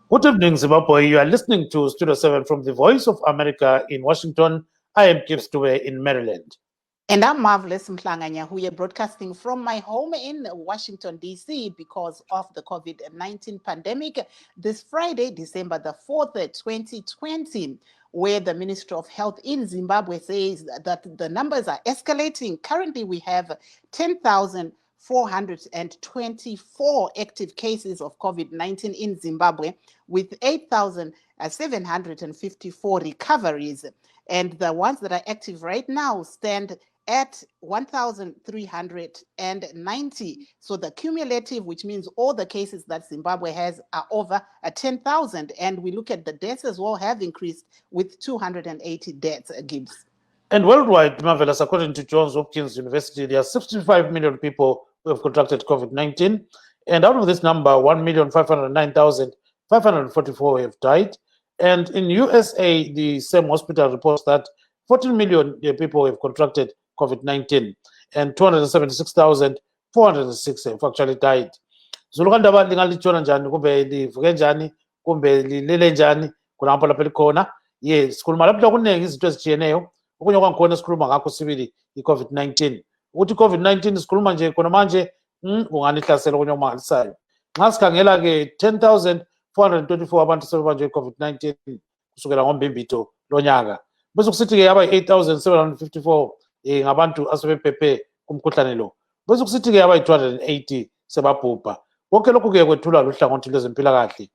Good evening, Zimbabwe. You are listening to Studio 7 from the Voice of America in Washington. I am Gibbs Dube in Maryland. And I'm Marvelous Mhlanganya, who are broadcasting from my home in Washington, D.C. because of the COVID-19 pandemic this Friday, December the 4th, 2020, where the Ministry of Health in Zimbabwe says that the numbers are escalating. Currently, we have 10,424 active cases of COVID-19 in Zimbabwe, with 8,754 recoveries. And the ones that are active right now stand at 1,390. So the cumulative, which means all the cases that Zimbabwe has, are over 10,000. And we look at the deaths as well, have increased with 280 deaths, Gibbs. And worldwide, marvelous, according to Johns Hopkins University, there are 65 million people who have contracted COVID-19. And out of this number, 1,509,544 have died. And in USA, the same hospital reports that 14 million people have contracted COVID-19 and 276,406 have actually died. Zulukandaba lingalitshona njani kumbe livuke njani kumbe lilele njani kulapho lapho likhona. Yes, sikhuluma lapho kuningi izinto ezitshiyeneyo. Okunye kwangikhona sikhuluma ngakho sibili i-COVID-19. Ukuthi i-COVID-19 sikhuluma nje khona manje kunganihlasela okunye okumangalisayo. Nxa sikhangela-ke 10,424 abantu sebebanjwe i-COVID-19 kusukela ngoMbimbithi lonyaka. Bese kusithi-ke yaba i-8,754 ngabantu asebephephe kumkhuhlane lo. Bese kusithi-ke yaba i-280 sebabhubha. Konke lokhu-ke kwethulwa luhlangothi lwezempilakahle.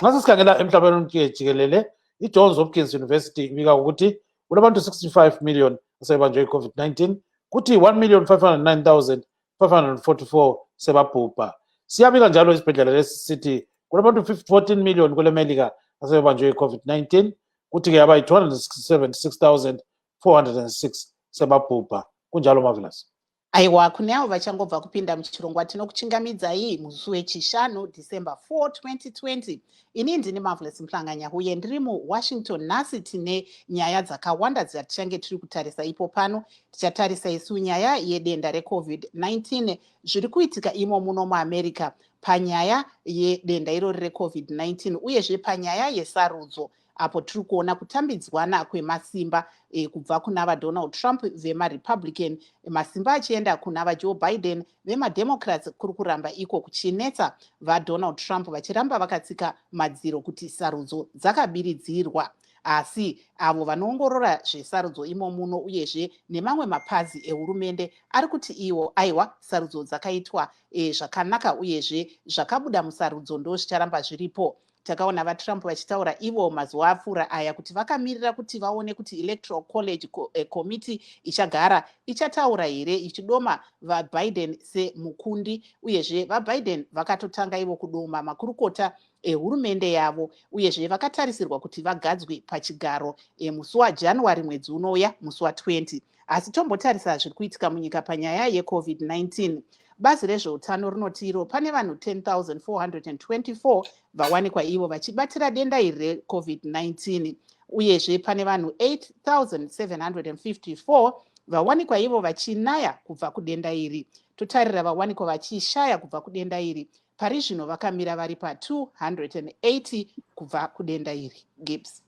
Nxa sesikhangela emhlabeni wonke jikelele, i-Johns Hopkins University ibika ukuthi kulabantu 65 million asebanjwe i-COVID-19, kuthi 1,509,544 sebabhubha. Siyabika njalo isibhedlela lesi sithi kulabantu 14 million kule Melika asebanjwe i-COVID-19, kuthi-ke yaba i-276,406 sebabhubha. Kunjalo Marvelous. Aiwa, kune avo vachangobva kupinda muchirongwa tinokuchingamidzai musi wechishanu December 4, 2020. Ini ndini Marvelous Mhlanganya, uye ndiri muWashington. Nhasi tine nyaya dzakawanda dzatichange tiri kutarisa ipo pano. Tichatarisa isu nyaya yedenda reCovid-19 zviri kuitika imo muno muAmerica panyaya yedenda irori reCovid-19 uyezve panyaya yesarudzo apo tiri kuona kutambidzwana kwemasimba kubva kuna vaDonald Trump vemaRepublican, masimba achienda kuna vaJoe Biden vemademocrats, kuri kuramba iko kuchinetsa vaDonald Trump vachiramba vakatsika madziro kuti sarudzo dzakabiridzirwa. Asi avo vanoongorora zvesarudzo imo muno uyezve nemamwe mapazi ehurumende ari kuti iwo aiwa sarudzo dzakaitwa zvakanaka uyezve zvakabuda musarudzo ndo zvicharamba zviripo. Takaona vaTrump vachitaura ivo mazuva apfuura aya kuti vakamirira kuti vaone kuti Electoral College Committee ichagara ichataura here ichidoma vaBiden semukundi, uyezve vaBiden vakatotanga ivo kudoma makurukota ehurumende yavo, uyezve vakatarisirwa kuti vagadzwe pachigaro musi waJanuary mwedzi unouya, musi wa20. Asi tombotarisa zviri kuitika munyika panyaya yeCovid-19. Bazi rezveutano rinoti iro pane vanhu 10,424 vawanikwa ivo vachibatira denda iri reCovid-19, uyezve pane vanhu 8,754 vawanikwa ivo vachinaya kubva kudenda iri. Totarira vawanikwa vachishaya kubva kudenda iri, pari zvino vakamira vari pa280 kubva kudenda iri. Gibbs.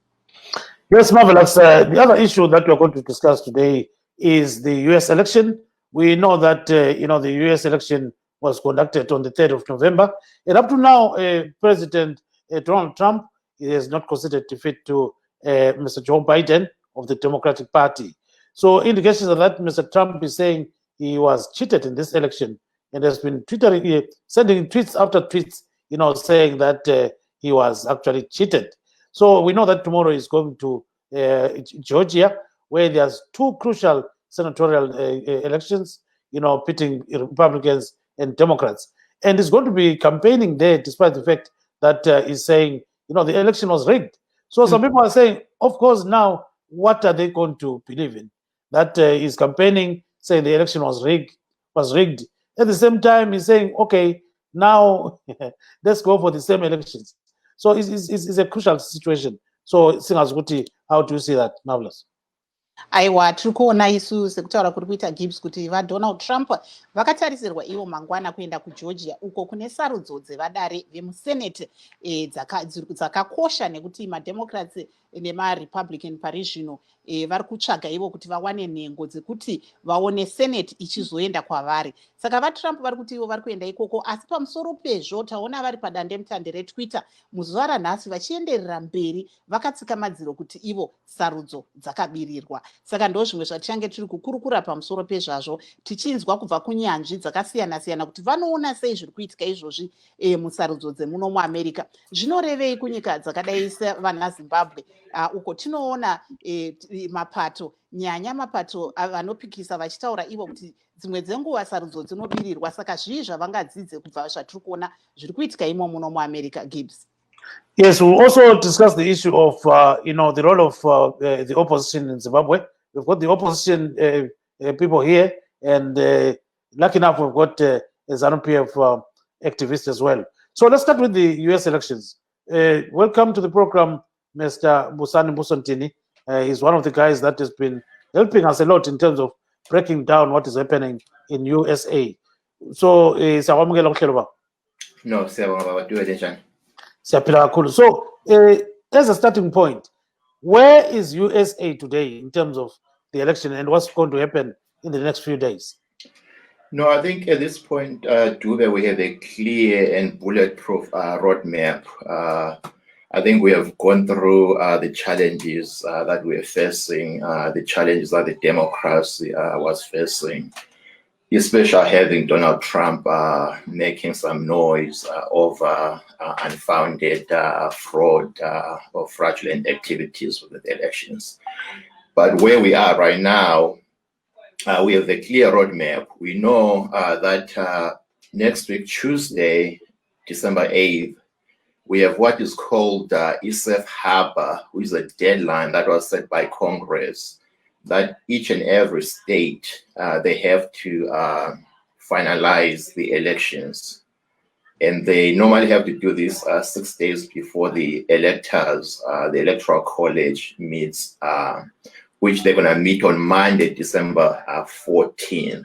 Yes, Marvelous. The other issue that we're going to discuss today is the U.S. election. We know that, the U.S. election was conducted on the 3rd of November. And up to now, President Donald Trump has not considered defeat to Mr. Joe Biden of the Democratic Party. So indications of that Mr. Trump is saying he was cheated in this election and has been sending tweets after tweets, saying that he was actually cheated. So we know that tomorrow is going to Georgia, where there's two crucial senatorial elections, pitting Republicans and Democrats. And he's going to be campaigning there, despite the fact that he's saying, the election was rigged. So some people are saying, of course, now, what are they going to believe in? That he's campaigning, saying the election was rigged. At the same time, he's saying, okay, now let's go for the same elections. So it's a crucial situation. So, Singazuti, how do you see that, Marvelous? aiwa tiri kuona isu sekutaura kuri kuita Gibbs kuti vaDonald Trump vakatarisirwa ivo mangwana kuenda kuGeorgia uko kune sarudzo dzevadare vemusenate dzakakosha nekuti maDemocrats nemaRepublican pari zvino vari kutsvaga ivo kuti vawane nhengo dzekuti vaone senate ichizoenda kwavari. Saka vaTrump vari kuti ivo vari kuenda ikoko, asi pamusoro pezvo taona vari padandemutande reTwitter muzuva ranhasi vachienderera mberi vakatsika madziro kuti ivo sarudzo dzakabirirwa. Saka ndo zvimwe zvatichange tiri kukurukura pamusoro pezvazvo tichinzwa kubva kunyanzvi dzakasiyana siyana kuti vanoona sei zviri kuitika izvozvi musarudzo dzemuno muAmerica. Zvinorevei kunyika dzakadai sevana Zimbabwe uko tinoona mapato mapato vanopikisa vachitaura ivo kuti dzimwe dzenguva sarudzo dzinobirirwa. Saka zvii zvavangadzidze kubva zvatiri kuona zviri kuitika imo muno muAmerica, Gibbs? Yes, we'll also discuss the issue of, the role of the opposition in Zimbabwe. We've got the opposition people here, and lucky enough, we've got ZANU-PF activists as well. So let's start with the US elections. Welcome to the program, Mr. Busani Musontini. He's one of the guys that has been helping us a lot in terms of breaking down what is happening in USA. So, No, so, as a starting point, where is USA today in terms of the election and what's going to happen in the next few days? No, I think at this point, Dube, we have a clear and bulletproof roadmap. I think we have gone through the challenges that we're facing, the challenges that the democracy was facing, especially having Donald Trump making some noise over unfounded fraud or fraudulent activities with the elections. But where we are right now, we have a clear roadmap. We know that next week, Tuesday, December 8th, we have what is called safe harbor, which is a deadline that was set by Congress, that each and every state, they have to finalize the elections. And they normally have to do this 6 days before the electors, the Electoral College meets, which they're going to meet on Monday, December 14th.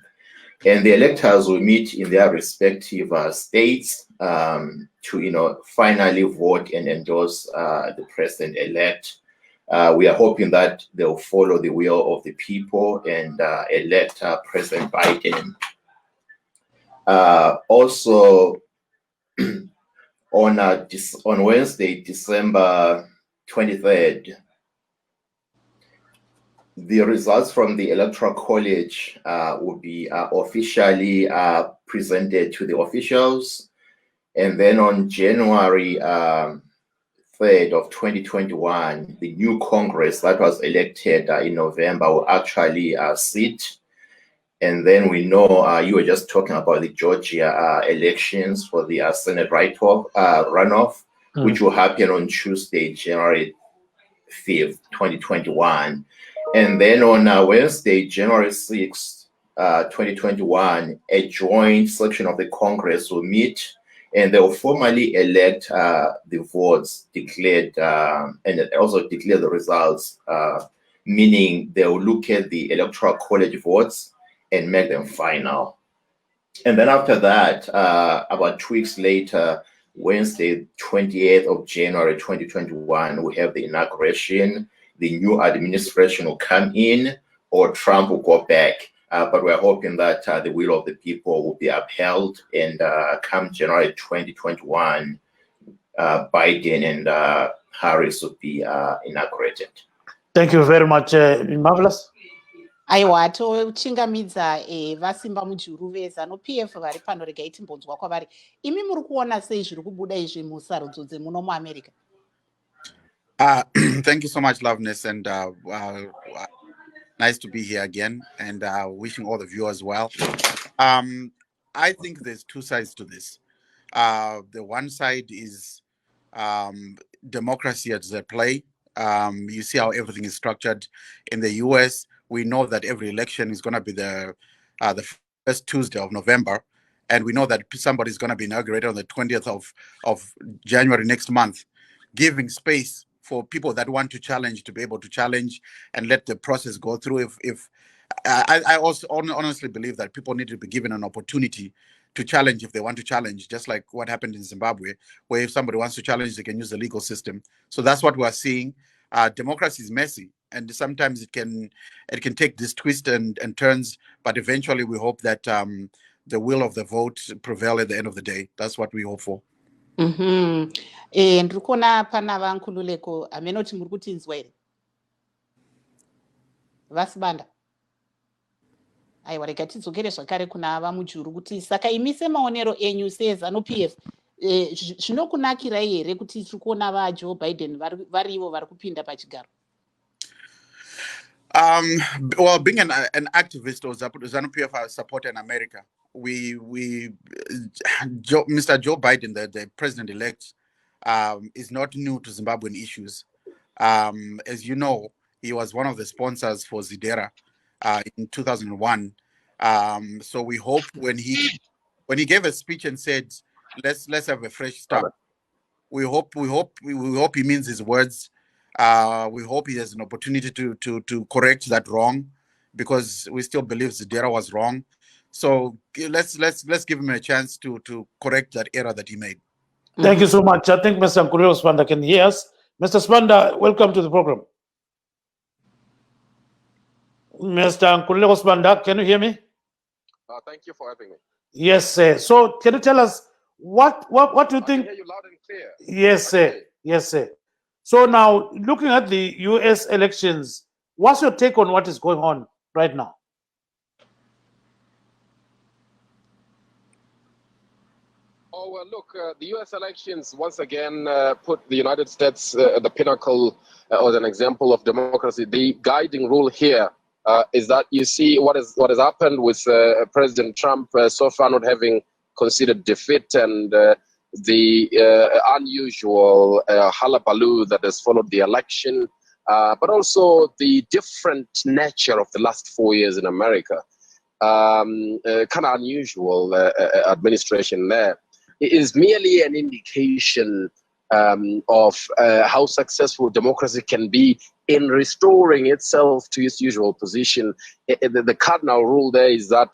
And the electors will meet in their respective states to, finally vote and endorse the president-elect. We are hoping that they'll follow the will of the people and elect President Biden. Also, on Wednesday, December 23rd, the results from the Electoral College will be officially presented to the officials. And then on January 3rd of 2021, the new Congress that was elected in November will actually sit. And then we know you were just talking about the Georgia elections for the Senate runoff, which will happen on Tuesday, January 5th, 2021. And then on Wednesday, January 6th, 2021, a joint section of the Congress will meet and they will formally elect the votes declared and also declare the results, meaning they will look at the Electoral College votes and make them final. And then after that, about 2 weeks later, Wednesday, 28th of January, 2021, we have the inauguration. The new administration will come in or Trump will go back. But we're hoping that the will of the people will be upheld and come January 2021, Biden and Harris will be inaugurated. Thank you very much, Marvelous. Aiwa tochingamidza vasimba mujuru veZANU-PF vari pano, regai timbonzwa kwavari. Imi muri kuona sei zviri kubuda izvi musarudzo dzemuno muAmerica? Thank you so much, Loveness, and nice to be here again, and wishing all the viewers well. I think there's two sides to this. The one side is democracy at play. You see how everything is structured in the US. We know that every election is going to be the first Tuesday of November, and we know that somebody is going to be inaugurated on the 20th of January next month, giving space for people that want to challenge to be able to challenge and let the process go through. If I also honestly believe that people need to be given an opportunity to challenge if they want to challenge, just like what happened in Zimbabwe, where if somebody wants to challenge, they can use the legal system. So that's what we're seeing. Democracy is messy, and sometimes it can take this twist and turns, but eventually we hope that the will of the vote prevail at the end of the day. That's what we hope for. Ndiri kuona pana vankululeko amenoti muri kutinzwa here vasibanda. Aiwa, rega tidzokere zvakare kuna vamujuru kuti saka imi semaonero enyu seZanu PF zvinokunakirai here kuti tiri kuona vaJoe Biden varivo vari kupinda pachigaro? Well, being an activist or ZANU PF supporter in America, Mr. Joe Biden, the president-elect, is not new to Zimbabwean issues. As you know, he was one of the sponsors for Zidera in 2001. So we hope when he gave a speech and said, "Let's have a fresh start," we hope he means his words. We hope he has an opportunity to correct that wrong, because we still believe Zidera was wrong. So let's give him a chance to correct that error that he made. Thank you so much. I think Mr. Nkululeko Spanda can hear us. Mr. Spanda, welcome to the program. Mr. Nkululeko Spanda, can you hear me? Thank you for having me. Yes, sir. So can you tell us what do you think? I hear you loud and clear. Yes, sir. Yes, sir. So now, looking at the U.S. elections, what's your take on what is going on right now? Oh, well, look, the U.S. elections once again put the United States at the pinnacle as an example of democracy. The guiding rule here is that you see what has happened with President Trump so far not having conceded defeat, and the unusual hullabaloo that has followed the election, but also the different nature of the last 4 years in America. Kind of unusual administration there. It is merely an indication of how successful democracy can be in restoring itself to its usual position. The cardinal rule there is that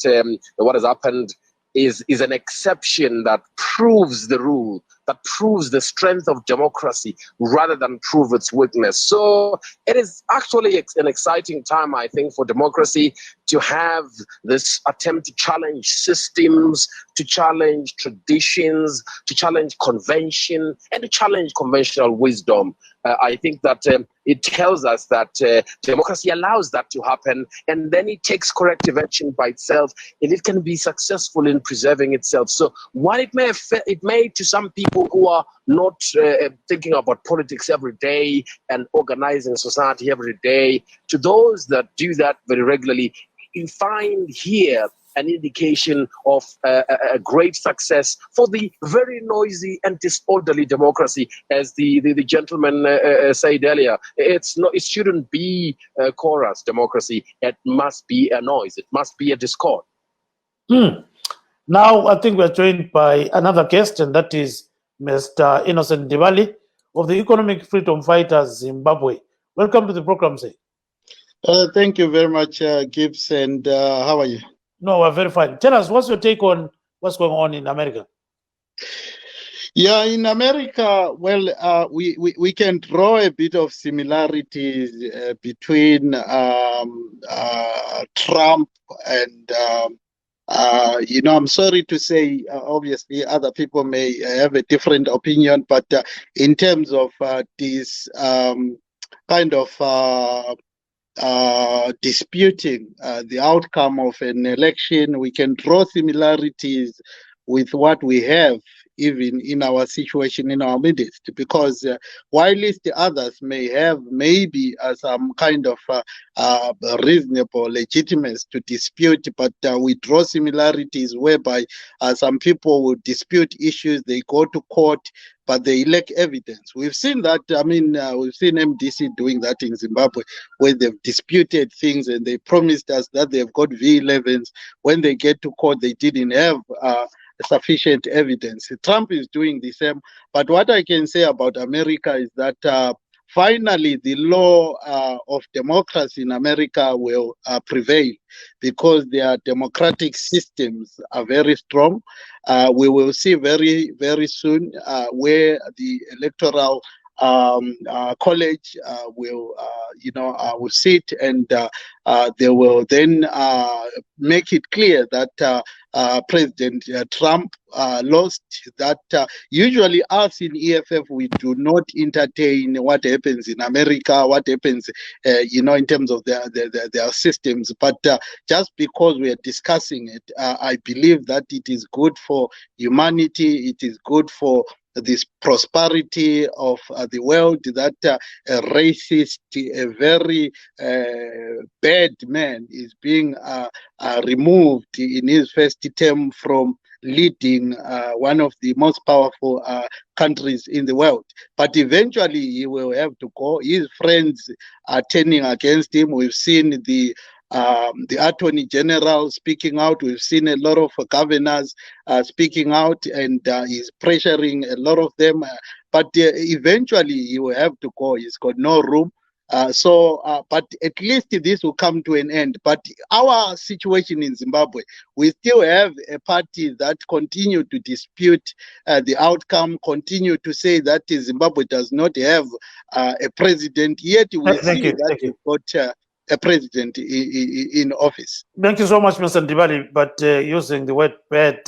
what has happened is an exception that proves the rule, that proves the strength of democracy rather than prove its weakness. So it is actually an exciting time, I think, for democracy to have this attempt to challenge systems, to challenge traditions, to challenge convention, and to challenge conventional wisdom. I think that it tells us that democracy allows that to happen, and then it takes corrective action by itself, and it can be successful in preserving itself. So while it may to some people who are not thinking about politics every day and organizing society every day, to those that do that very regularly, you find here an indication of a great success for the very noisy and disorderly democracy, as the gentleman said earlier. It shouldn't be a chorus democracy. It must be a noise. It must be a discord. Now, I think we're joined by another guest, and that is Mr. Innocent Diwali of the Economic Freedom Fighters Zimbabwe. Welcome to the program, sir. Thank you very much, Gibbs, and how are you? No, we're very fine. Tell us, what's your take on what's going on in America? Yeah, in America, well, we can draw a bit of similarities between Trump and, I'm sorry to say, obviously, other people may have a different opinion, but in terms of this kind of disputing the outcome of an election, we can draw similarities with what we have even in our situation in our midst, because while the others may have maybe some kind of reasonable legitimacy to dispute, but we draw similarities whereby some people will dispute issues, they go to court, but they lack evidence. We've seen that. I mean, we've seen MDC doing that in Zimbabwe, where they've disputed things and they promised us that they've got V11s. When they get to court, they didn't have sufficient evidence. Trump is doing the same. But what I can say about America is that finally the law of democracy in America will prevail, because their democratic systems are very strong. We will see very, very soon where the electoral college will sit, and they will then make it clear that President Trump lost. That usually us in EFF, we do not entertain what happens in America, what happens in terms of their systems, but just because we are discussing it, I believe that it is good for humanity, it is good for this prosperity of the world, that a racist, a very bad man is being removed in his first term from leading one of the most powerful countries in the world. But eventually he will have to go. His friends are turning against him. We've seen the Attorney General speaking out. We've seen a lot of governors speaking out, and he's pressuring a lot of them. But eventually he will have to go. He's got no room. But at least this will come to an end. But our situation in Zimbabwe, we still have a party that continue to dispute the outcome, continue to say that Zimbabwe does not have a president, yet we see that we've got a president in office. Thank you so much, Mr. Ndibali. But using the word bad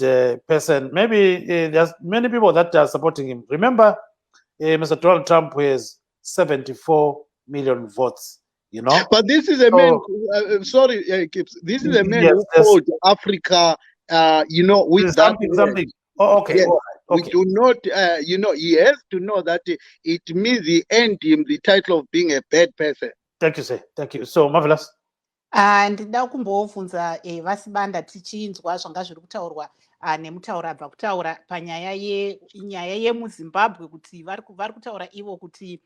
person, maybe there's many people that are supporting him. Remember, Mr. Donald Trump has 74 million votes. But this is a man. This is a man who called Africa. With something. Oh, okay. Yes. Okay. We do not. He has to know that it means he earned him the title of being a bad person. Thank you, sir. Thank you. So marvelous. Ndida kumbobvunza vasibanda tichinzwa zvanga zviri kutaurwa nemutaura abva kutaura panyaya yemuzimbabwe, kuti vari kutaura ivo kuti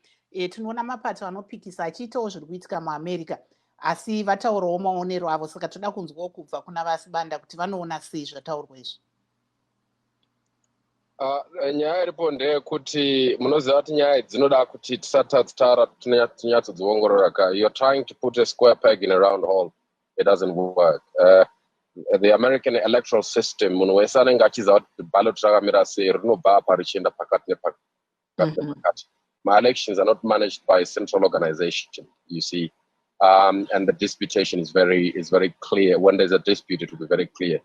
tinoona mapato anopikisa achiitawo zviri kuitika muamerica, asi vataurawo maonero avo. Saka toda kunzwawo kubva kuna vasibanda kuti vanoona sei zvataurwa izvi. Nyaya iripo ndeyekuti munoziva kuti nyaya dzinoda kuti tisati tadzitaura tinyatsodziongorora ka. You're trying to put a square peg in a round hole. It doesn't work. The American electoral system, munhu wese anenge achiziva kuti ballot rakamira sei rinobva apa richienda pakati nepakati. My elections are not managed by a central organization, you see. And the disputation is very clear. When there's a dispute, it will be very clear.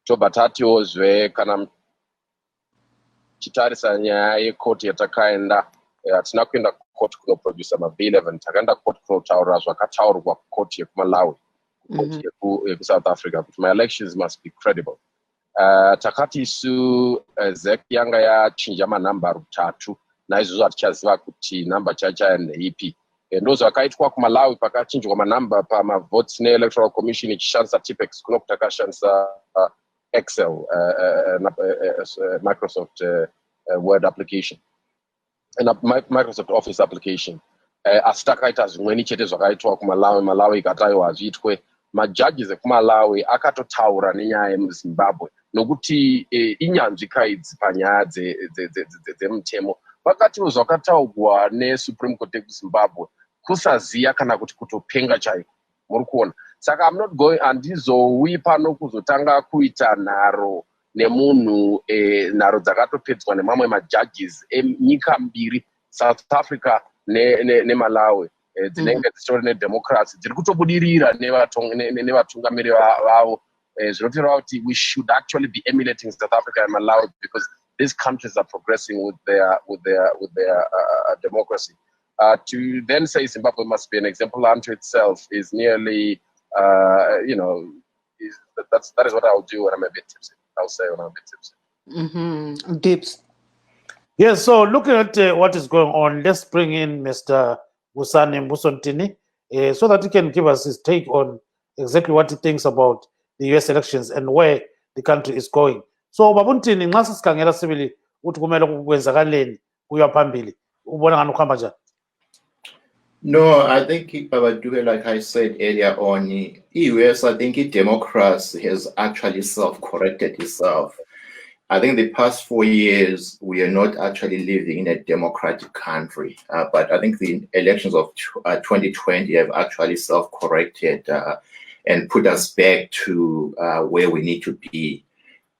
So batatiwo zve kana chitarisa nyaya yekoti yatakaenda, hatina kuenda koti kunoprodusa mabhill 11, takaenda koti kunotaura zvakataurwa koti yekuMalawi, koti yekusouth Africa, kuti my elections must be credible. Takati isu ZEC yanga yachinja manhamba rutatu, naizvozvo hatichaziva kuti namba chacha ndeipi. Ndo zvakaitwa kuMalawi pakachinjwa manhamba pamavotes neelectoral commission ichishandisa tipex kuno kuti takashandisa Excel, Microsoft Word application, and Microsoft Office application. Asi takaita zvimweni chete zvakaitwa kuMalawi ikataiwa hazviitwe. Majudges ekuMalawi akatotaura nenyaya yemuZimbabwe nokuti inyanzvi kaidzi panyaya dzemutemo. Vakatiwo zvakataurwa neSupreme Court yekuZimbabwe kusaziya kana kuti kutopenga chaiko, muri kuona. Saka I'm not going, handizowi pano kuzotanga kuita nharo nemunhu, nharo dzakatopedzwa nemamwe majudges enyika mbiri, South Africa neMalawi, dzinenge dzitori nedemocracy, dziri kutobudirira nevatungamiri vavo. Zvinotaura kuti we should actually be emulating South Africa and Malawi, because these countries are progressing with their democracy. To then say Zimbabwe must be an example unto itself is nearly, that is what I'll do when I'm a bit tipsy. I'll say when I'm a bit tipsy. Dips. Yes, so looking at what is going on, let's bring in Mr. Busani Musontini so that he can give us his take on exactly what he thinks about the US elections and where the country is going. So Babuntini, nxa sikhangela sibili ukuthi kumele kwenzakaleni kuya phambili, ubona ngani ukuhamba njani? No, I think like I said earlier on, US, I think democracy has actually self-corrected itself. I think the past 4 years, we are not actually living in a democratic country. But I think the elections of 2020 have actually self-corrected and put us back to where we need to be.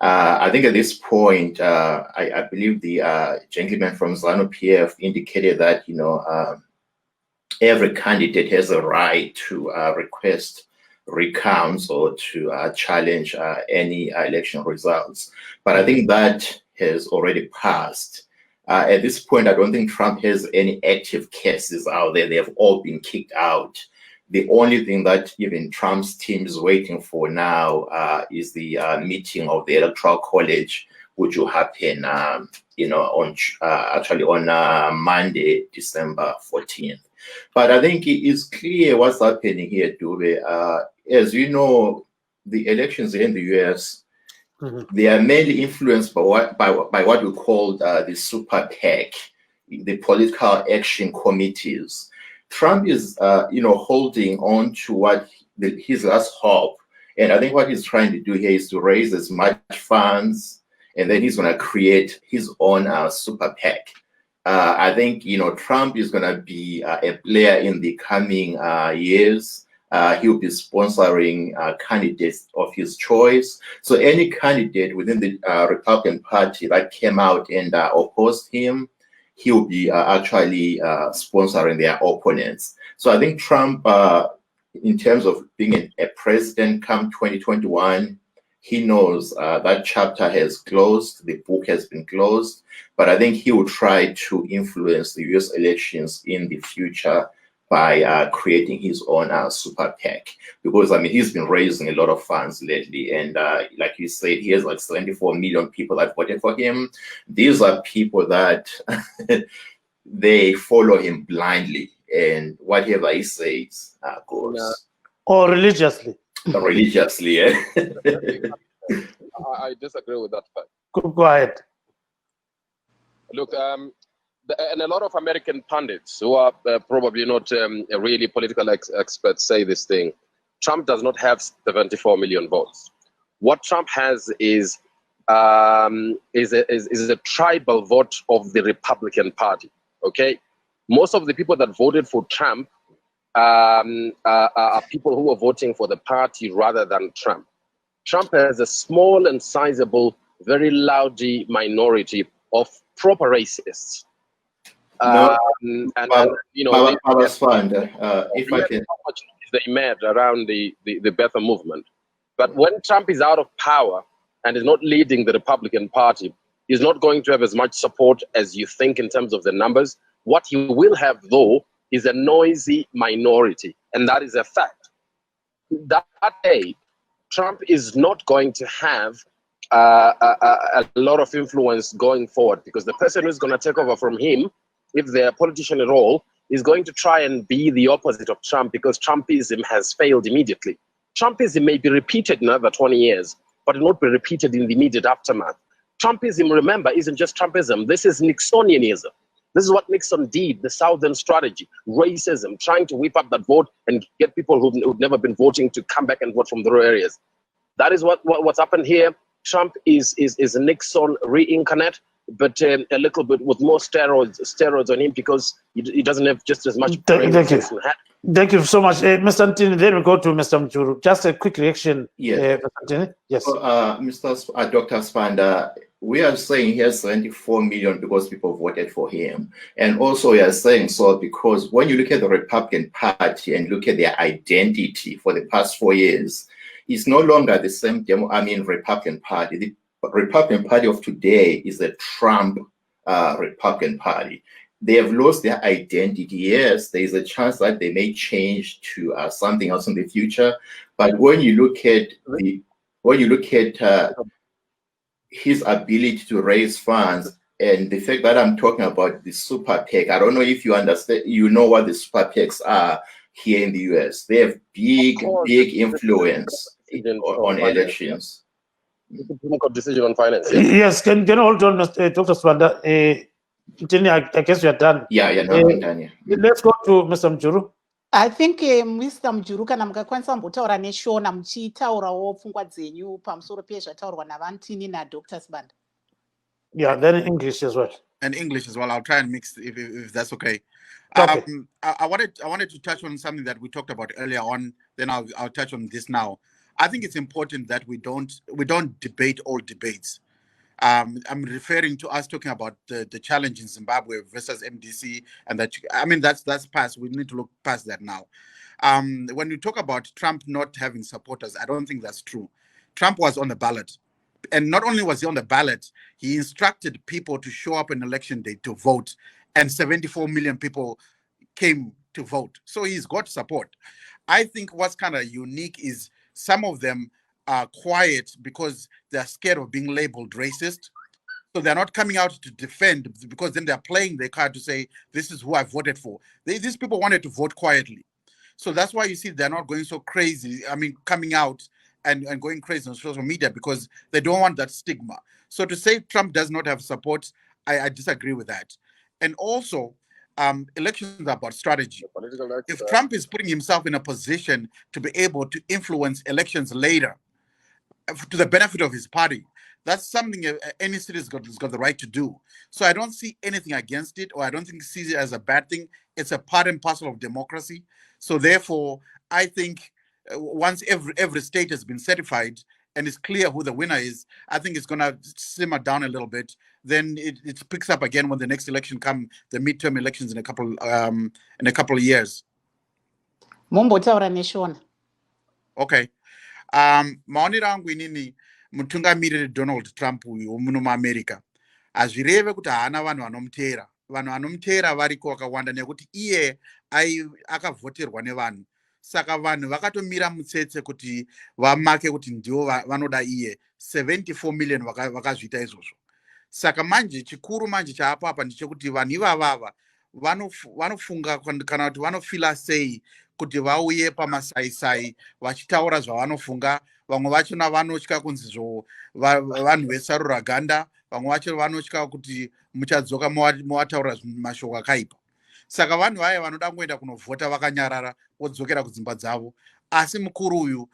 I think at this point, I believe the gentleman from ZANU-PF indicated that, every candidate has a right to request recounts or to challenge any election results. But I think that has already passed. At this point, I don't think Trump has any active cases out there. They have all been kicked out. The only thing that even Trump's team is waiting for now is the meeting of the Electoral College, which will happen, on Monday, December 14th. But I think it is clear what's happening here, Dube. As you know, the elections in the US, they are mainly influenced by what we call the super PAC, the political action committees. Trump is, holding on to his last hope, and I think what he's trying to do here is to raise as much funds, and then he's going to create his own super PAC. I think Trump is going to be a player in the coming years. He'll be sponsoring candidates of his choice. So any candidate within the Republican Party that came out and opposed him, he'll be actually sponsoring their opponents. So I think Trump, in terms of being a president come 2021, he knows that chapter has closed, the book has been closed, but I think he will try to influence the US elections in the future by creating his own super PAC, because he's been raising a lot of funds lately, and like you said, he has like 74 million people that voted for him. These are people that they follow him blindly, and whatever he says goes. Or religiously. Religiously, yeah. I disagree with that fact. Go ahead. Look, and a lot of American pundits who are probably not really political experts say this thing. Trump does not have 74 million votes. What Trump has is a tribal vote of the Republican Party. Okay, most of the people that voted for Trump are people who are voting for the party rather than Trump. Trump has a small and sizable, very loudy minority of proper racists. If I can, they made around the Bethel movement. But when Trump is out of power and is not leading the Republican Party, he's not going to have as much support as you think in terms of the numbers. What he will have, though, is a noisy minority, and that is a fact. That day, Trump is not going to have a lot of influence going forward, because the person who's going to take over from him, if they're a politician at all, is going to try and be the opposite of Trump, because Trumpism has failed immediately. Trumpism may be repeated in another 20 years, but it won't be repeated in the immediate aftermath. Trumpism, remember, isn't just Trumpism. This is Nixonianism. This is what Nixon did, the Southern strategy, racism, trying to whip up that vote and get people who've never been voting to come back and vote from the rural areas. That is what's happened here. Trump is Nixon reincarnate, but a little bit with more steroids on him, because he doesn't have just as much brain. Thank you so much, Mr. Ntini. Then we go to Mr. Mchuru. Just a quick reaction, yes. Mr. Ntini. Yes. Dr. Spanda, we are saying he has 74 million because people voted for him. And also we are saying so because when you look at the Republican Party and look at their identity for the past 4 years, it's no longer the same Republican Party. The Republican Party of today is a Trump Republican Party. They have lost their identity. Yes, there is a chance that they may change to something else in the future. But when you look at his ability to raise funds and the fact that I'm talking about the super PAC, I don't know if you understand. You know what the super PACs are here in the US. They have big influence on elections. It's a decision on finance. Yes, can you hold on, Dr. Spanda? I guess we are done. I'm done. Yeah. Let's go to Mr. Mchuru. I think Mr. Mjuru kana mukakwanisa kumbotaura neshona muchitaurawo pfungwa dzenyu pamusoro pezvataurwa naVantini naDr. Spanda. Yeah, then in English as well. And English as well. I'll try and mix if that's okay. Okay. I wanted to touch on something that we talked about earlier on. Then I'll touch on this now. I think it's important that we don't debate all debates. I'm referring to us talking about the challenge in Zimbabwe versus MDC, and that's past. We need to look past that now. When you talk about Trump not having supporters, I don't think that's true. Trump was on the ballot. And not only was he on the ballot, he instructed people to show up on election day to vote. And 74 million people came to vote. So he's got support. I think what's kind of unique is some of them are quiet because they're scared of being labeled racist. So they're not coming out to defend, because then they're playing their card to say, this is who I voted for. These people wanted to vote quietly. So that's why you see they're not going so crazy. I mean, coming out and going crazy on social media, because they don't want that stigma. So to say Trump does not have support, I disagree with that. And also, elections are about strategy. If Trump is putting himself in a position to be able to influence elections later to the benefit of his party, that's something any citizen has got the right to do. So I don't see anything against it, or I don't think see it as a bad thing. It's a part and parcel of democracy. So therefore, I think once every state has been certified and it's clear who the winner is, I think it's going to simmer down a little bit. Then it picks up again when the next election comes, the midterm elections in a couple of years. Mumbotaura neshona. Okay. Maonero angu inini mutungamiriri Donald Trump uyu womuno muAmerica hazvireve kuti haana vanhu vanomuteera variko vakawanda, nekuti iye akavhoterwa nevanhu. Saka vanhu vakatomira mutsetse kuti vamake kuti ndivo vanoda iye. 74 million vakazviita izvozvo. Saka manje chikuru manje chaapo apa ndechekuti vanhu ivavava vanofunga kana kuti vanofila sei kuti vauye pamasaisai vachitaura zvavanofunga. Vamwe vachona vanotya kunzizvo vanhu vesarura ganda, vamwe vacho vanotya kuti muchadzoka muvataura mashoko akaipa. Saka vanhu vaya vanoda kuenda kunovhota vakanyarara vodzokera kudzimba dzavo. Asi mukuru uyu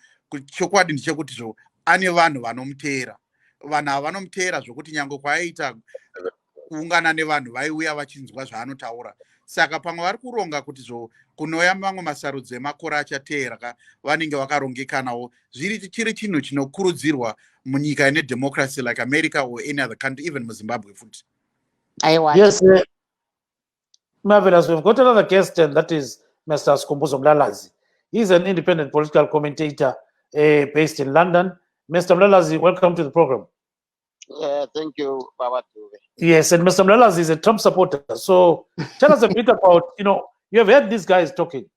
chokwadi ndechekuti zvo ane vanhu vanomuteera. Vanhu ava vanomuteera zvokuti nyange kwaaita kuungana nevanhu vaiuya vachinzwa zvaanotaura. Saka pamwe vari kuronga kuti zvo kunouya mamwe masarudzo emakore achateera vanenge vakarongekanawo, chiri chinhu chinokurudzirwa munyika ine democracy like America or any other country, even Zimbabwe futi. Yes, marvelous. We've got another guest, and that is Mr. Skhumbuzo Mlalazi. He's an independent political commentator based in London. Mr. Mlalazi, welcome to the program. Thank you, Baba. Yes, and Mr. Mlalazi is a Trump supporter. So tell us a bit about, you have heard these guys talking,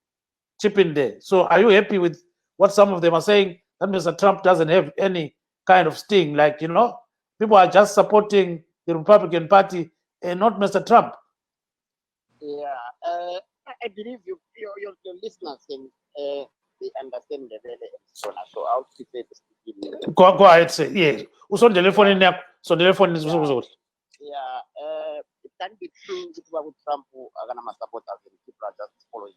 chip in there. So are you happy with what some of them are saying, that Mr. Trump doesn't have any kind of sting? Like, people are just supporting the Republican Party and not Mr. Trump. Yeah, I believe your listeners can they understand the very so I'll prefer to speak in Go ahead, say, yeah. So the telephone is yeah, it can be true that about Trump are gonna support us and people are just following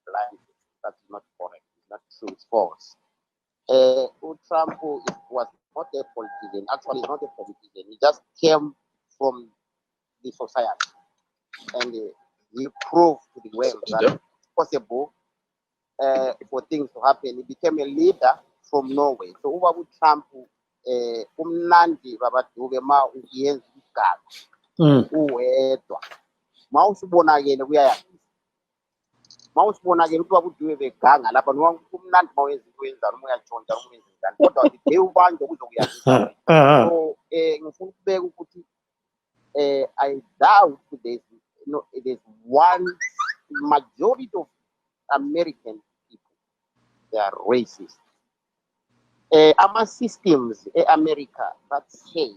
blind. That's not correct. It's not true. It's false. Trump was not a politician. Actually, not a politician. He just came from the society, and he proved to the world that it's possible for things to happen. He became a leader from Norway. So over with Trump, umnandi babaduke ma uyenza igaba uwedwa mawusibonakele kuyayaphi mawusibonakele ukuthi babuduke beganga lapha noma umnandi mawenza ukwenza noma uyatshontsha noma uyenza njani kodwa nje ubanje kuzokuyazisa. So ngifuna ukubeka ukuthi I doubt there's one majority of American people, they are racist. Our systems in America that say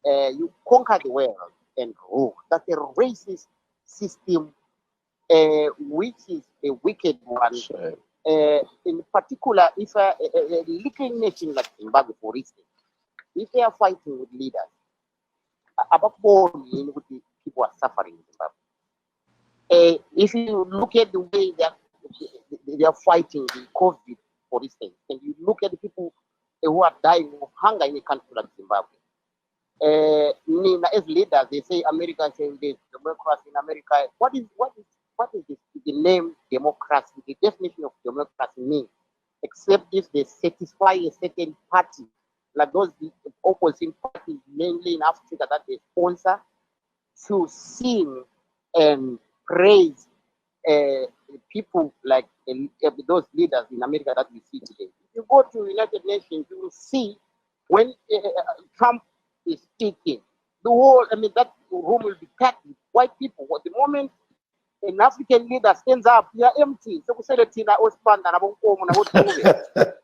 you conquer the world and rule. That's a racist system, which is a wicked one. Sure. In particular, if a little nation like Zimbabwe, for instance, if they are fighting with leaders, about 4 million people are suffering in Zimbabwe. If you look at the way that they are fighting the COVID, for instance, and you look at the people who are dying of hunger in a country like Zimbabwe, Nina, as leaders, they say America says there's democracy in America. What is the name democracy? The definition of democracy means, except if they satisfy a certain party, like those opposing parties, mainly in Africa, that they sponsor, to sing and praise people like those leaders in America that we see today. If you go to United Nations, you will see when Trump is speaking, the whole, that room will be packed with white people. At the moment an African leader stands up, they are empty. So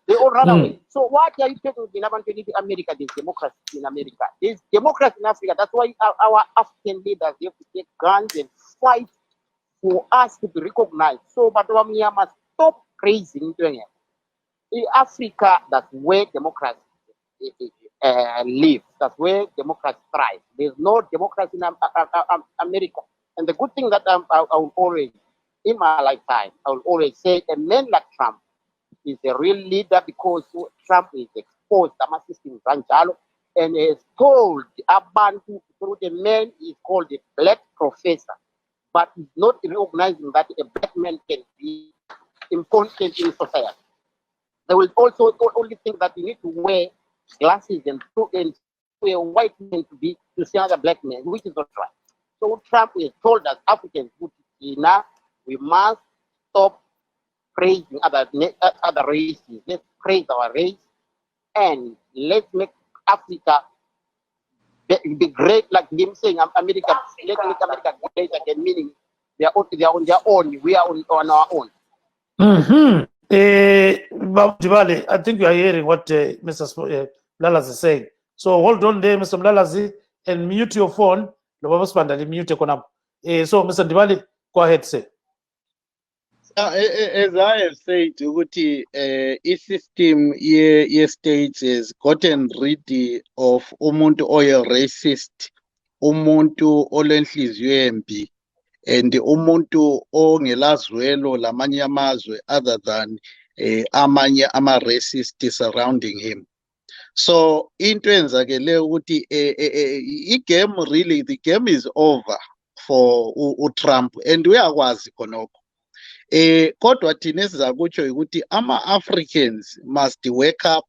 they all run away. So what are you talking about in America? There's democracy in America. There's democracy in Africa. That's why our African leaders, they have to take guns and fight for us to be recognized. So, but we must stop praising doing it. In Africa, that's where democracy lives. That's where democracy thrives. There's no democracy in America. And the good thing that I will always, in my lifetime, I will always say a man like Trump is a real leader, because Trump is exposed system and has told Abantu through the man is called the black professor, but he's not recognizing that a black man can be important in society. They will also only think that you need to wear glasses and wear a white man to see another black man, which is not right. So Trump has told us Africans, we must stop praising other races. Let's praise our race, and let's make Africa be great, like him saying America. Let's make America great again, meaning they are on their own. We are on our own. Jibale, I think you are hearing what Mr. Mlalazi is saying. So hold on there, Mr. Mlalazi, and mute your phone. So, Mr. Dibali, go ahead, say. As I have said, a system ye states has gotten rid of umuntu oye racist, umuntu olenhliziyo embi, and umuntu ongelazwelo lamanye amazwe other than amanye ama-racist surrounding him. So into enzakele ukuthi the game is over for uTrump, and uyakwazi khonokho. Kodwa thina esizakutsho ukuthi ama-Africans must wake up,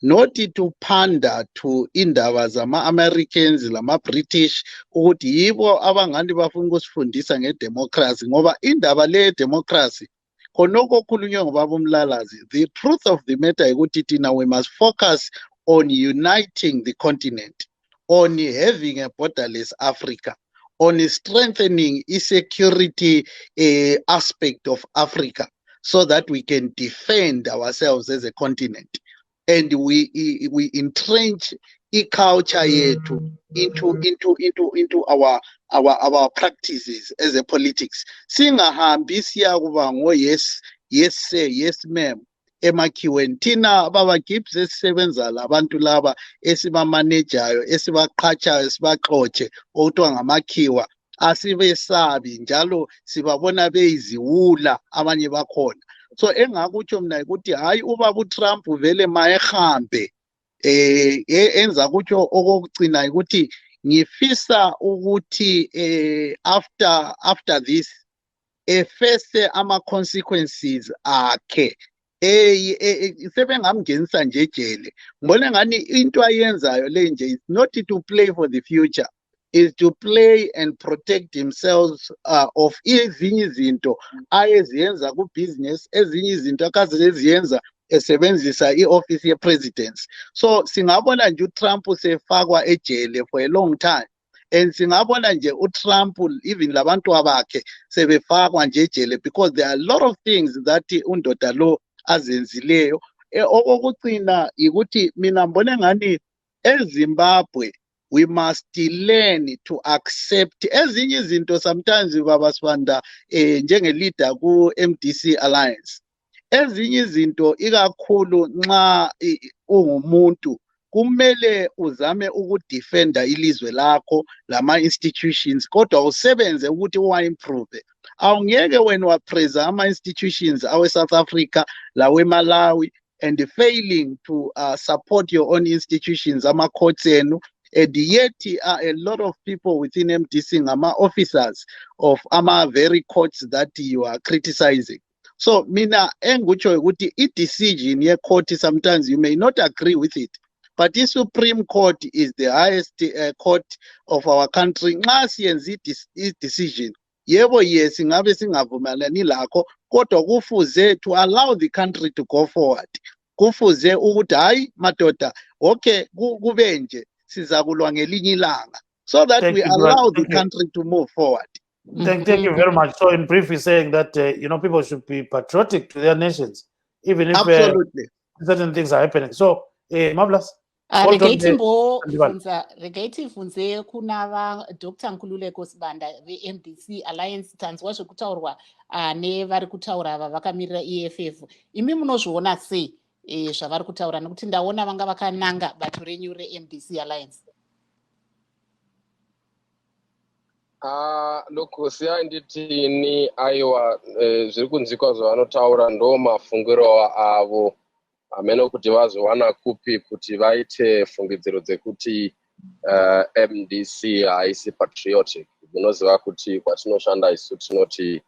not to pander to indaba zama-Americans lama-British ukuthi yibo abangani bafuna ukusifundisa ngedemocracy, ngoba indaba le democracy khonokho okhulunywe ngobaba uMlalazi. The truth of the matter ukuthi thina we must focus on uniting the continent, on having a borderless Africa, on strengthening the security aspect of Africa, so that we can defend ourselves as a continent, and we entrench culture yethu into our practices as a politics. Singahambi siyakuba ngo yes sir, yes ma'am emakhiweni. Thina baba Gibbs esisebenza labantu laba esibamanejayo, esibaqhatshayo, sibaxotshe okuthiwa ngamakhiwa, asibesabi njalo sibabona beyiziwula abanye bakhona. So engakutsho mina ukuthi hayi ubaba uTrump vele mayehambe enza kutsho okugcina ukuthi ngifisa ukuthi after this face ama consequences akhe sebengamngenisa nje ejele. Ngibona ngani into ayenzayo le nje is not to play for the future, is to play and protect themselves of ezinye izinto ayeziyenza ku business, ezinye izinto akaze eziyenza esebenzisa i-office ye-presidents. So singabona nje uTrump sefakwa ejele for a long time, and singabona nje uTrump even labantu abakhe sebefakwa nje ejele, because there are a lot of things that undoda lo azenzileyo. Okugcina ukuthi mina mbone ngani eZimbabwe we must learn to accept ezinye izinto. Sometimes baba Sibanda njenge leader ku MDC Alliance, ezinye izinto ikakhulu nxa ungumuntu kumele uzame ukudefenda ilizwe lakho lama institutions, kodwa usebenze ukuthi uwa-improve. Awungeke wena wapreza ama-institutions awe South Africa lawe Malawi and failing to support your own institutions, ama-courts enu and yet a lot of people within MDC officers of very courts that you are criticizing. So mina engucho ukuthi decision ye court, sometimes you may not agree with it, but the Supreme Court is the highest court of our country. Nxa siyenza decision, yebo yes ngabe singavumelani lakho, kodwa kufuze to allow the country to go forward. Kufuze ukuthi hayi madoda, okay kube nje sizakulwa ngelinye ilanga, so that Thank we you, allow Brad. the Thank you. country to move forward. Thank you very much. So, in brief, he's saying that people should be patriotic to their nations, even if Absolutely. certain things are happening. So, marvelous. Hold on there. regai tibvunze kuna Dr. Nkululeko Sibanda veMDC Alliance, tanzwa zvekutaurwa nevari kutaura ava vakamirira EFF. Imi munozviona sei zvavari kutaura, nekuti ndaona vanga vakananga bato renyu reMDC Alliance? Look, siyai nditini aiwa zviri kunzwikwa zvavanotaura ndo mafungiro avo amene kuti vazowana kupi kuti vaite fungidziro dzekuti MDC haisi patriotic. Munoziva kuti kwatinoshanda isu tinoti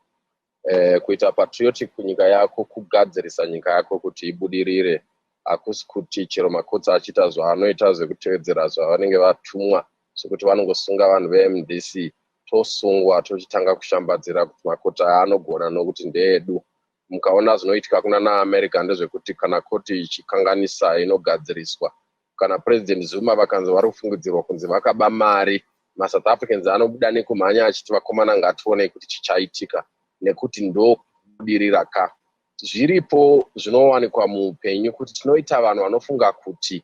kuita patriotic kunyika yako kugadzirisa nyika yako kuti ibudirire, hakusi kuti chero makotsi achiita zvaanoita zvekutevedzera zvavanenge vatumwa zvekuti vanongosunga vanhu veMDC tosungwa tochitanga kushambadzira kuti makota aanogona nokuti ndeedu. Mukaona zvinoitika kuna naAmerica ndezvekuti kana koti ichikanganisa inogadziriswa, kana President Zuma vakanzi vari kufungidzirwa kunzi vakaba mari, maSouth Africans anobuda nekumhanya achiti vakomana ngatione kuti chichaitika, nekuti ndo kubudirira ka. Zviripo zvinowanikwa muupenyu kuti tinoita vanhu vanofunga kuti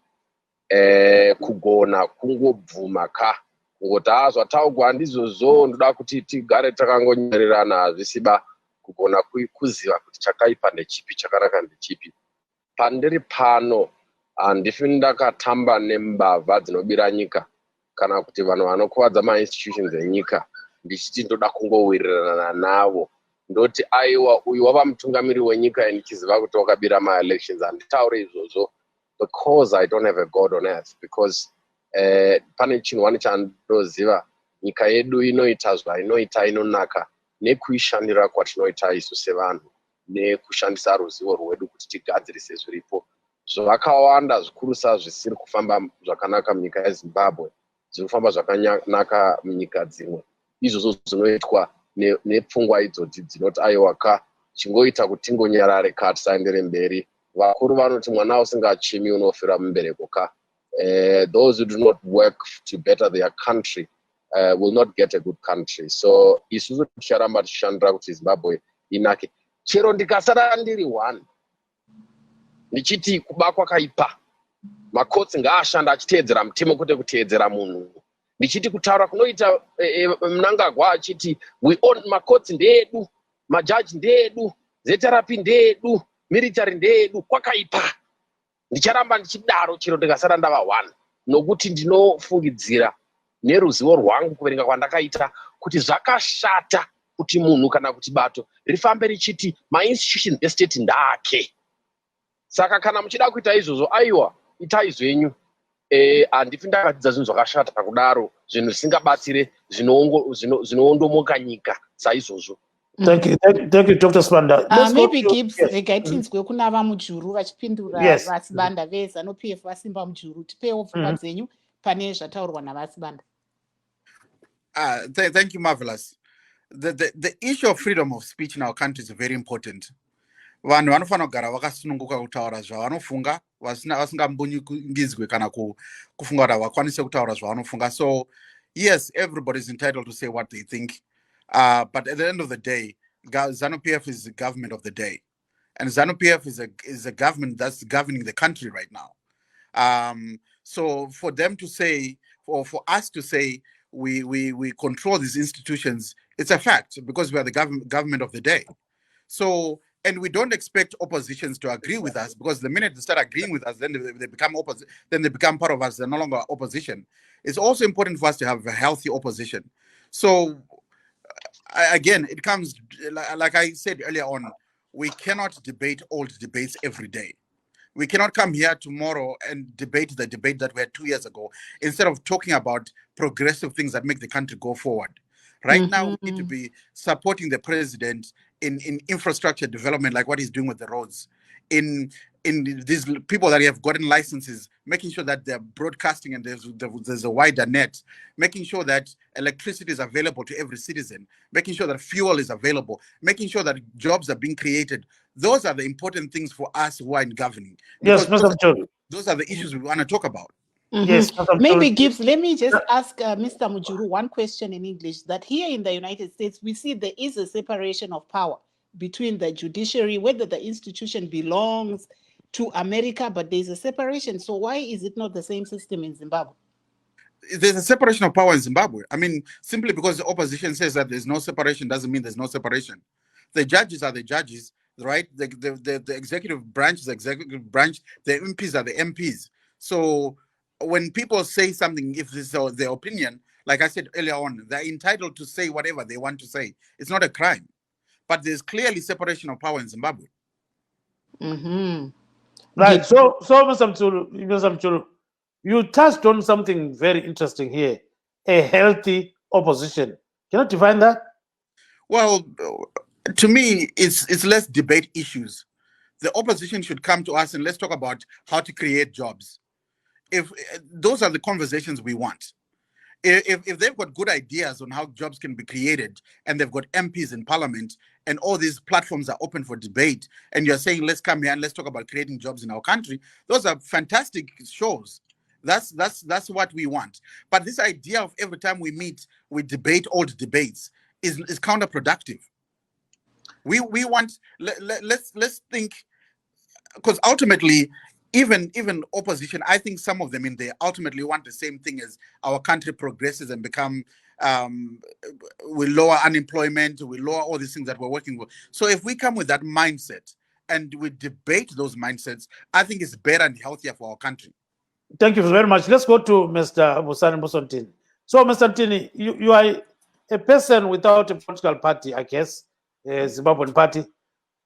kugona kungobvuma ka, kungoti zvataugwa handizvozvo ndoda kuti tigare takangonyererana, hazvisiba kugona kuziva kuti chakaipa ndechipi chakanaka ndechipi. Pandiri pano handifi ndakatamba nembavha dzinobira nyika kana kuti vanhu vanokuvadza mainstitutions enyika ndichiti ndoda kungowirirana navo. Ndoti aiwa uyu wava mutungamiri wenyika ndichiziva kuti wakabira maelections, handitaure izvozvo because I don't have a God on earth, because pane chinhu wani chandoziva, nyika yedu inoita zvainoita inonaka nekuishandira kwatinoita isu sevanhu, nekushandisa ruzivo rwedu kuti tigadzirise zviripo. Zvakawanda zvikurusa zvisiri kufamba zvakanaka munyika yeZimbabwe zviri kufamba zvakanaka munyika dzimwe. Izvozvo zvinoitwa nepfungwa idzodzi dzinoti aiwa ka chingoita kuti tingonyarare ka tisaendere mberi. Vakuru vanoti mwana usingachimi unofira mumbereko ka. Those who do not work to better their country will not get a good country. So isusu ticharamba tichishandira kuti Zimbabwe inake. Chero ndikasara ndiri one ndichiti kuba kwakaipa, makotsi ngaashanda achiteedzera mutemo kwete kuteedzera munhu. Ndichiti kutaura kunoita Mnangagwa achiti we own makotsi ndeedu, majaji ndeedu, zeterapi ndeedu, military ndeedu, kwakaipa. Ndicharamba ndichidaro chero ndikasara ndava one, nokuti ndinofungidzira neruzivo rwangu kuverenga kwandakaita kuti zvakashata kuti munhu kana kuti bato rifambe richiti mainstitutions estate ndake. Saka kana muchida kuita izvozvo aiwa itai zvenyu. Handifi ndakatidza zvinhu zvakashata kudaro, zvinhu zvisingabatsire zvinoondomoka nyika saizvozvo. Thank you, Dr. Sibanda. Maybe Gibbs, regai tinzwe kuna vamujuru vachipindura vaSibanda veZANU-PF vasimba mujuru, tipewo pfungwa dzenyu pane zvataurwa navaSibanda. Thank you, Marvelous. The issue of freedom of speech in our country is very important. Vanhu vanofana kugara vakasununguka kutaura zvavanofunga vasingambunyikidzwe kana kufunga kuti vakwanise kutaura zvavanofunga. So yes, everybody is entitled to say what they think, but at the end of the day, ZANU-PF is the government of the day, and ZANU-PF is a government that's governing the country right now. So for them to say, or for us to say we control these institutions, it's a fact because we are the government of the day. So, and we don't expect oppositions to agree with us, because the minute they start agreeing with us, then they become then they become part of us. They're no longer opposition. It's also important for us to have a healthy opposition. So again, it comes, like I said earlier on, we cannot debate old debates every day. We cannot come here tomorrow and debate the debate that we had 2 years ago instead of talking about progressive things that make the country go forward. Right now, we need to be supporting the president in infrastructure development, like what he's doing with the roads, in these people that have gotten licenses, making sure that they're broadcasting and there's a wider net, making sure that electricity is available to every citizen, making sure that fuel is available, making sure that jobs are being created. Those are the important things for us who are in governing. Yes, Because Mr. Mchuru. those are the issues we want to talk about. Yes, Mr. Maybe Mchuru. Gibbs, let me just ask Mr. Mujuru one question in English, that here in the United States, we see there is a separation of power between the judiciary, whether the institution belongs to America, but there's a separation. So why is it not the same system in Zimbabwe? There's a separation of power in Zimbabwe. I mean, simply because the opposition says that there's no separation doesn't mean there's no separation. The judges are the judges, right? The executive branch is the executive branch. The MPs are the MPs. So when people say something, if this is their opinion, like I said earlier on, they're entitled to say whatever they want to say. It's not a crime. But there's clearly separation of power in Zimbabwe. Right. So Mr. Mchuru, you touched on something very interesting here: a healthy opposition. Can you define that? Well, to me, it's let's debate issues. The opposition should come to us and let's talk about how to create jobs. If those are the conversations we want. If they've got good ideas on how jobs can be created and they've got MPs in parliament and all these platforms are open for debate and you're saying, let's come here and let's talk about creating jobs in our country, those are fantastic shows. That's what we want. But this idea of every time we meet, we debate old debates is counterproductive. We want, let's think, because ultimately, even opposition, I think some of them in there ultimately want the same thing as our country progresses and become, we lower unemployment, we lower all these things that we're working with. So if we come with that mindset and we debate those mindsets, I think it's better and healthier for our country. Thank you very much. Let's go to Mr. Busani Musontini. So, Mr. Ntini, you are a person without a political party, I guess, a Zimbabwean party.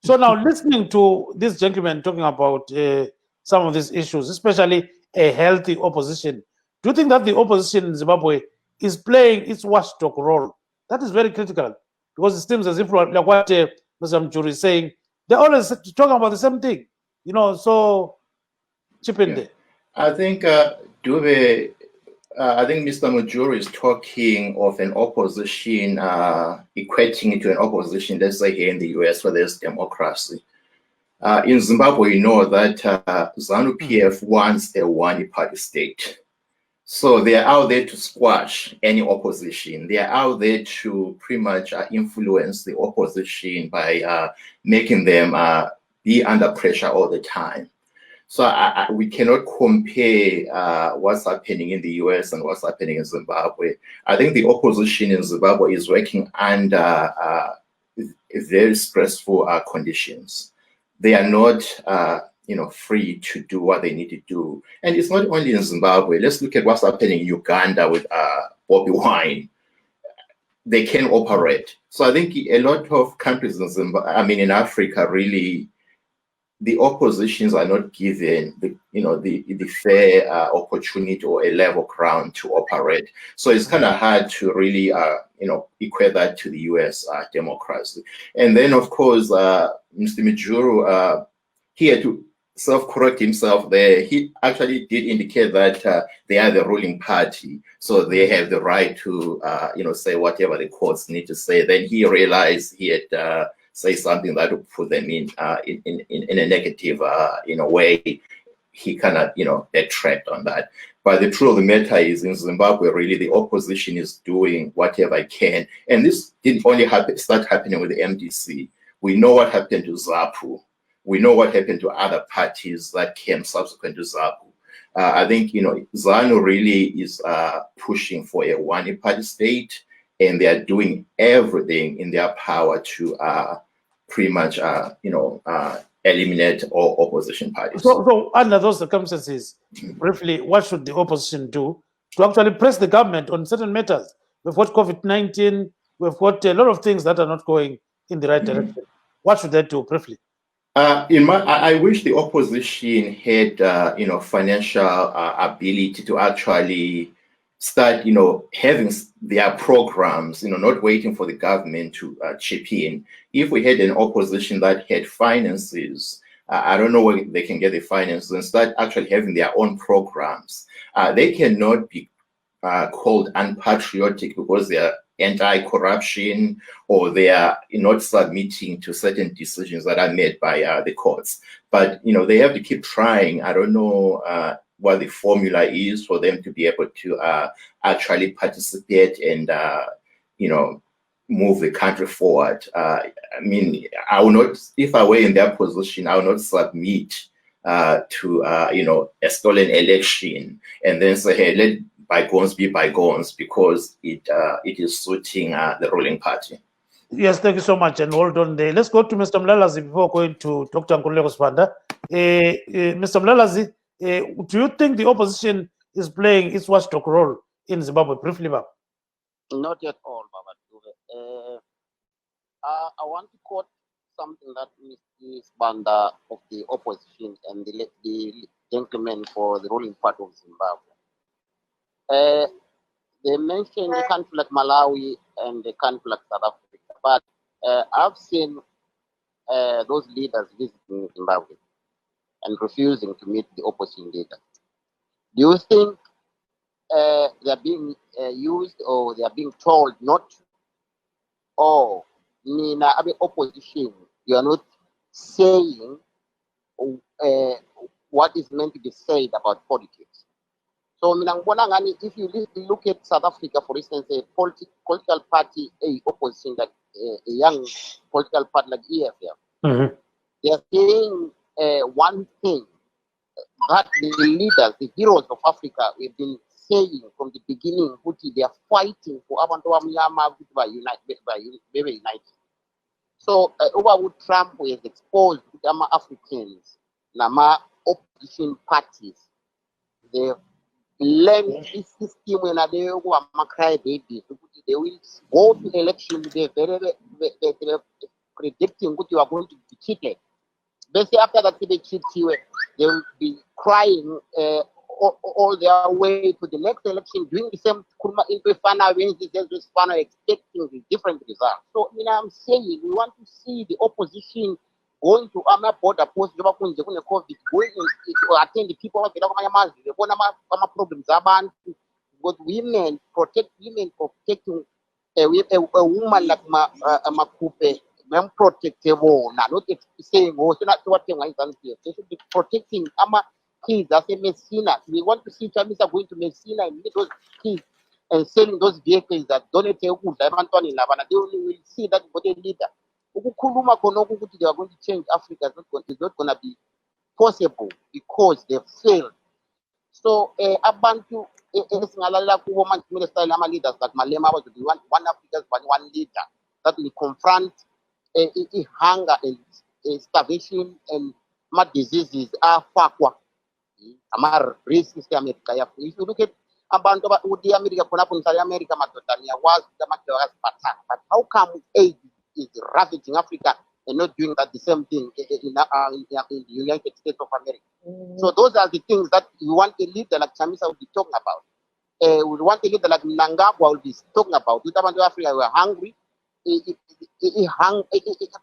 So now, listening to this gentleman talking about some of these issues, especially a healthy opposition, do you think that the opposition in Zimbabwe is playing its watchdog role? That is very critical, because it seems as if, like what Mr. Mchuru is saying, they're always talking about the same thing, so chip in there. I think Dube, I think Mr. Mujuru is talking of an opposition, equating it to an opposition, let's say here in the US, where there's democracy. In Zimbabwe, you know that ZANU-PF wants a one-party state. So they are out there to squash any opposition. They are out there to pretty much influence the opposition by making them be under pressure all the time. So we cannot compare what's happening in the US and what's happening in Zimbabwe. I think the opposition in Zimbabwe is working under very stressful conditions. They are not, free to do what they need to do. And it's not only in Zimbabwe. Let's look at what's happening in Uganda with Bobby Wine. They can operate. So I think a lot of countries in Africa, really, the oppositions are not given the fair opportunity or a level ground to operate. So it's kind of hard to really equate that to the US democracy. And then of course Mr. Mujuru, he had to self-correct himself there. He actually did indicate that they are the ruling party, so they have the right to say whatever the courts need to say. Then he realized he had say something that would put them in a negative way. He kind of backtracked on that. But the truth of the matter is, in Zimbabwe, really the opposition is doing whatever it can. And this didn't only start happening with the MDC. We know what happened to ZAPU. We know what happened to other parties that came subsequent to ZAPU. I think ZANU really is pushing for a one-party state, and they are doing everything in their power to pretty much, eliminate all opposition parties. So under those circumstances, briefly, what should the opposition do to actually press the government on certain matters? We've got COVID-19, we've got a lot of things that are not going in the right direction. What should they do, briefly? I wish the opposition had, financial ability to actually start, having their programs, not waiting for the government to chip in. If we had an opposition that had finances, I don't know where they can get the finances, and start actually having their own programs. They cannot be called unpatriotic because they are anti-corruption or they are not submitting to certain decisions that are made by the courts. But they have to keep trying. I don't know what the formula is for them to be able to actually participate and move the country forward. I mean, I will not, if I were in their position, I will not submit to a stolen election and then say, hey, let bygones be bygones, because it is suiting the ruling party. Yes, thank you so much, and hold on there. Let's go to Mr. Mlalazi before going to Dr. Nkululeko Sibanda. Mr. Mlalazi, do you think the opposition is playing its watchdog role in Zimbabwe? Briefly, ma'am. Not at all, Baba Dube. I want to quote something that Mr. Sibanda of the opposition and the gentleman for the ruling party of Zimbabwe. They mentioned a country like Malawi and a country like South Africa, but I've seen those leaders visiting Zimbabwe and refusing to meet the opposition leaders. Do you think they are being used, or they are being told not to? Or Nina, I mean, opposition, you are not saying what is meant to be said about politics. So, if you look at South Africa, for instance, a political party, a opposition, like a young political party like EFF, they are saying one thing that the leaders, the heroes of Africa, we've been saying from the beginning, they are fighting for abantu abamnyama by united. So, over Trump has exposed the Africans, nama opposition parties, they learn this system when they go cry babies. They will go to election. They're predicting what you are going to be cheated. Basically, after that, they cheat you. They will be crying all their way to the next election, doing the same. Expecting the different results. So, I'm saying we want to see the opposition going to our border post, going to attend the people problems because women protecting a woman like Makupe, men protective, not saying, oh, so not what they should be protecting our kids as a Messina. We want to see Chamisa going to Messina and meet those kids and selling those vehicles that donate to good. They only will see that what they leader. They are going to change Africa. It's not going to be possible because they failed. So, Abantu, leaders like Malema was one Africa's one leader that will confront hunger and starvation and diseases. Racist America. If you look at Abantu, America, America, but how come aid is ravaging Africa and not doing that the same thing in the United States of America? So those are the things that we want a leader like Chamisa will be talking about. We want a leader like Mnangagwa will be talking about. Africa were hungry.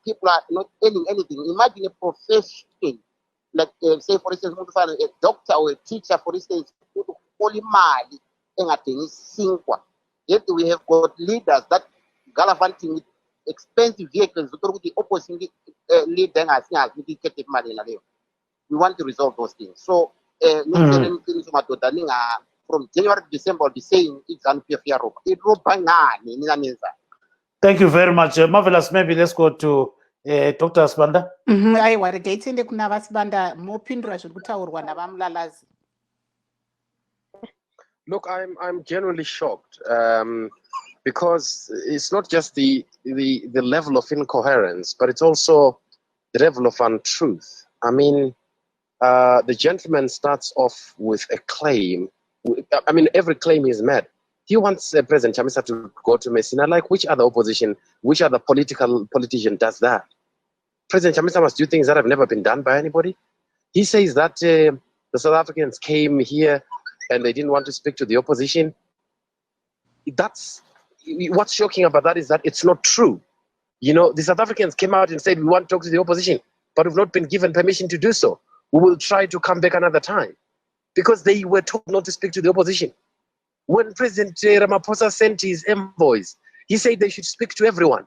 People are not earning anything. Imagine a profession like, say, for instance, a doctor or a teacher, for instance, only mali yet we have got leaders that gallivanting with expensive vehicles. The opposite leader we want to resolve those things. So, from January to December, I'll be saying it's unfair. Thank you very much. Marvelous. Maybe let's go to Dr. Sibanda. Aiwa, regaitende kuna vasibanda mopindura zviri kutaurwa navamulalazi. Look, I'm genuinely shocked because it's not just the level of incoherence, but it's also the level of untruth. I mean, the gentleman starts off with a claim. I mean, every claim is mad. He wants President Chamisa to go to Messina. Like, which other politician does that? President Chamisa must do things that have never been done by anybody. He says that the South Africans came here and they didn't want to speak to the opposition. That's what's shocking about that, is that it's not true. You know, the South Africans came out and said, we want to talk to the opposition, but we've not been given permission to do so. We will try to come back another time, because they were told not to speak to the opposition. When President Ramaphosa sent his envoys, he said they should speak to everyone.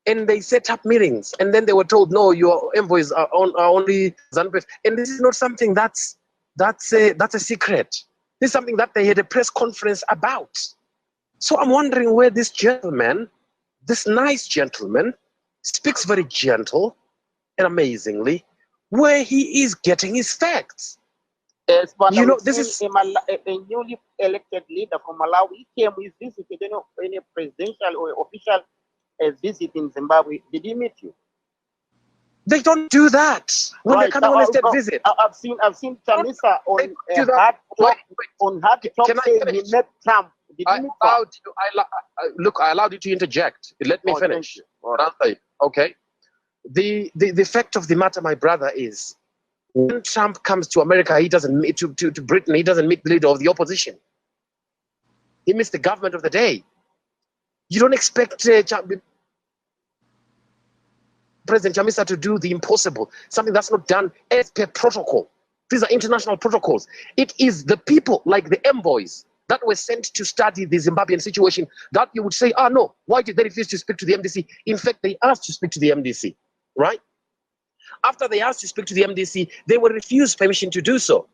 And they set up meetings, and then they were told, no, your envoys are only ZANU-PF. And this is not something that's a secret. This is something that they had a press conference about. So I'm wondering where this gentleman, this nice gentleman, speaks very gentle and amazingly, where he is getting his facts. Yes, but You know, this is a newly elected leader from Malawi. He came, he visited any presidential or official visit in Zimbabwe. Did he meet you? they don't do that when they're coming on a state visit. I've seen Chamisa on They do that. hard talk, Wait. on hard talk Can I saying finish? he met Trump. Did he meet Trump? Look, I allowed you to interject. Let me Oh, thank finish. you. All right. Answer you. Okay. The fact of the matter, my brother, is when Trump comes to America, he doesn't meet to Britain. He doesn't meet the leader of the opposition. He meets the government of the day. You don't expect President Chamisa to do the impossible, something that's not done as per protocol. These are international protocols. It is the people, like the envoys, that were sent to study the Zimbabwean situation, that you would say, no, why did they refuse to speak to the MDC? In fact, they asked to speak to the MDC, right? After they asked to speak to the MDC, they were refused permission to do so,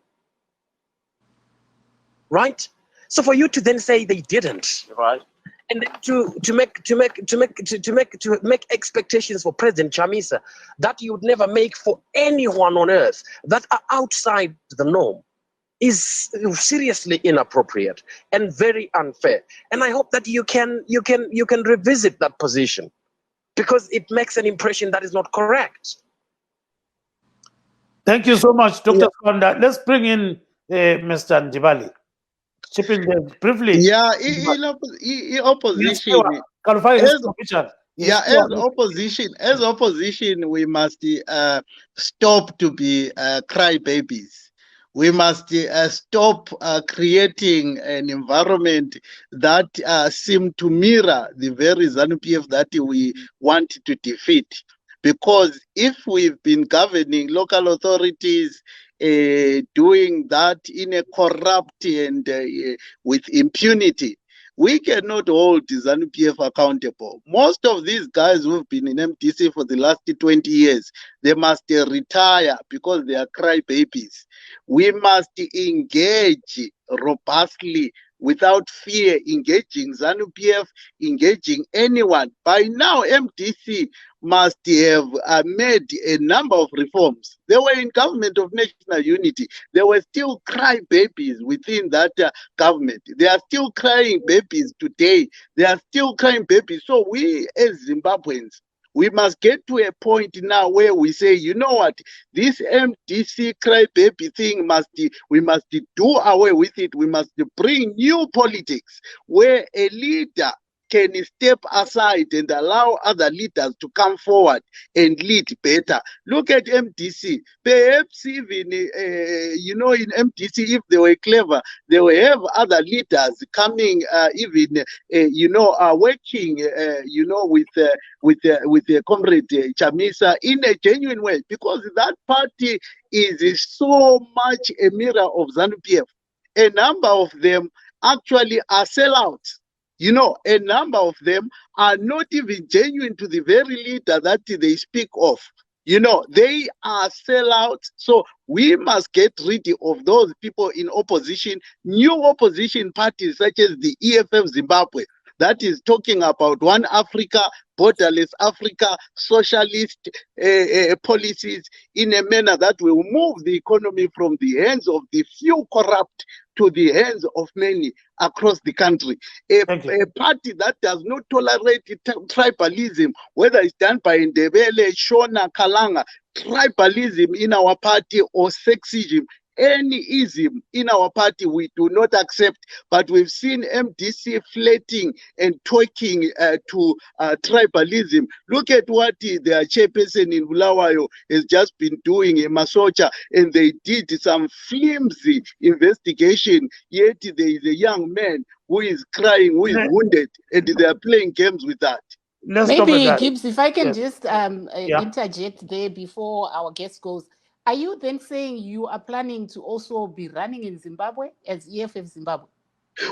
right? So for you to then say they didn't, Right. and then to make expectations for President Chamisa that you would never make for anyone on earth, that are outside the norm, is seriously inappropriate and very unfair. And I hope that you can revisit that position, because it makes an impression that is not correct. Thank you so much, Dr. Skonda. Let's bring in Mr. Ndibali. Chipping in briefly. Yeah, in opposition, as opposition, we must stop to be crybabies. We must stop creating an environment that seem to mirror the very ZANU-PF that we want to defeat. Because if we've been governing local authorities, doing that in a corrupt and with impunity, we cannot hold ZANU-PF accountable. Most of these guys who've been in MDC for the last 20 years, they must retire because they are crybabies. We must engage robustly, without fear, engaging ZANU-PF, engaging anyone. By now, MDC must have made a number of reforms. They were in government of national unity. There were still crybabies within that government. They are still crying babies today. They are still crying babies. So we as Zimbabweans, we must get to a point now where we say, you know what, this MDC crybaby thing we must do away with it. We must bring new politics where a leader can step aside and allow other leaders to come forward and lead better. Look at MDC. Perhaps even, in MDC, if they were clever, they will have other leaders coming, working, with Comrade Chamisa in a genuine way, because that party is so much a mirror of ZANU-PF. A number of them actually are sellouts. A number of them are not even genuine to the very leader that they speak of. They are sellouts. So we must get rid of those people in opposition, new opposition parties such as the EFF Zimbabwe, that is talking about one Africa, borderless Africa, socialist policies in a manner that will move the economy from the hands of the few corrupt to the hands of many across the country. A party that does not tolerate tribalism, whether it's done by Ndebele, Shona, Kalanga, tribalism in our party or sexism any ism in our party we do not accept, but we've seen MDC flirting and talking to tribalism. Look at what their chairperson in Bulawayo has just been doing in Masocha, and they did some flimsy investigation, yet there is a young man who is crying, who is wounded, and they are playing games with that. Let's stop at Maybe, that. Gibbs, if I can Yes. just Yeah. interject there before our guest goes. Are you then saying you are planning to also be running in Zimbabwe as EFF Zimbabwe?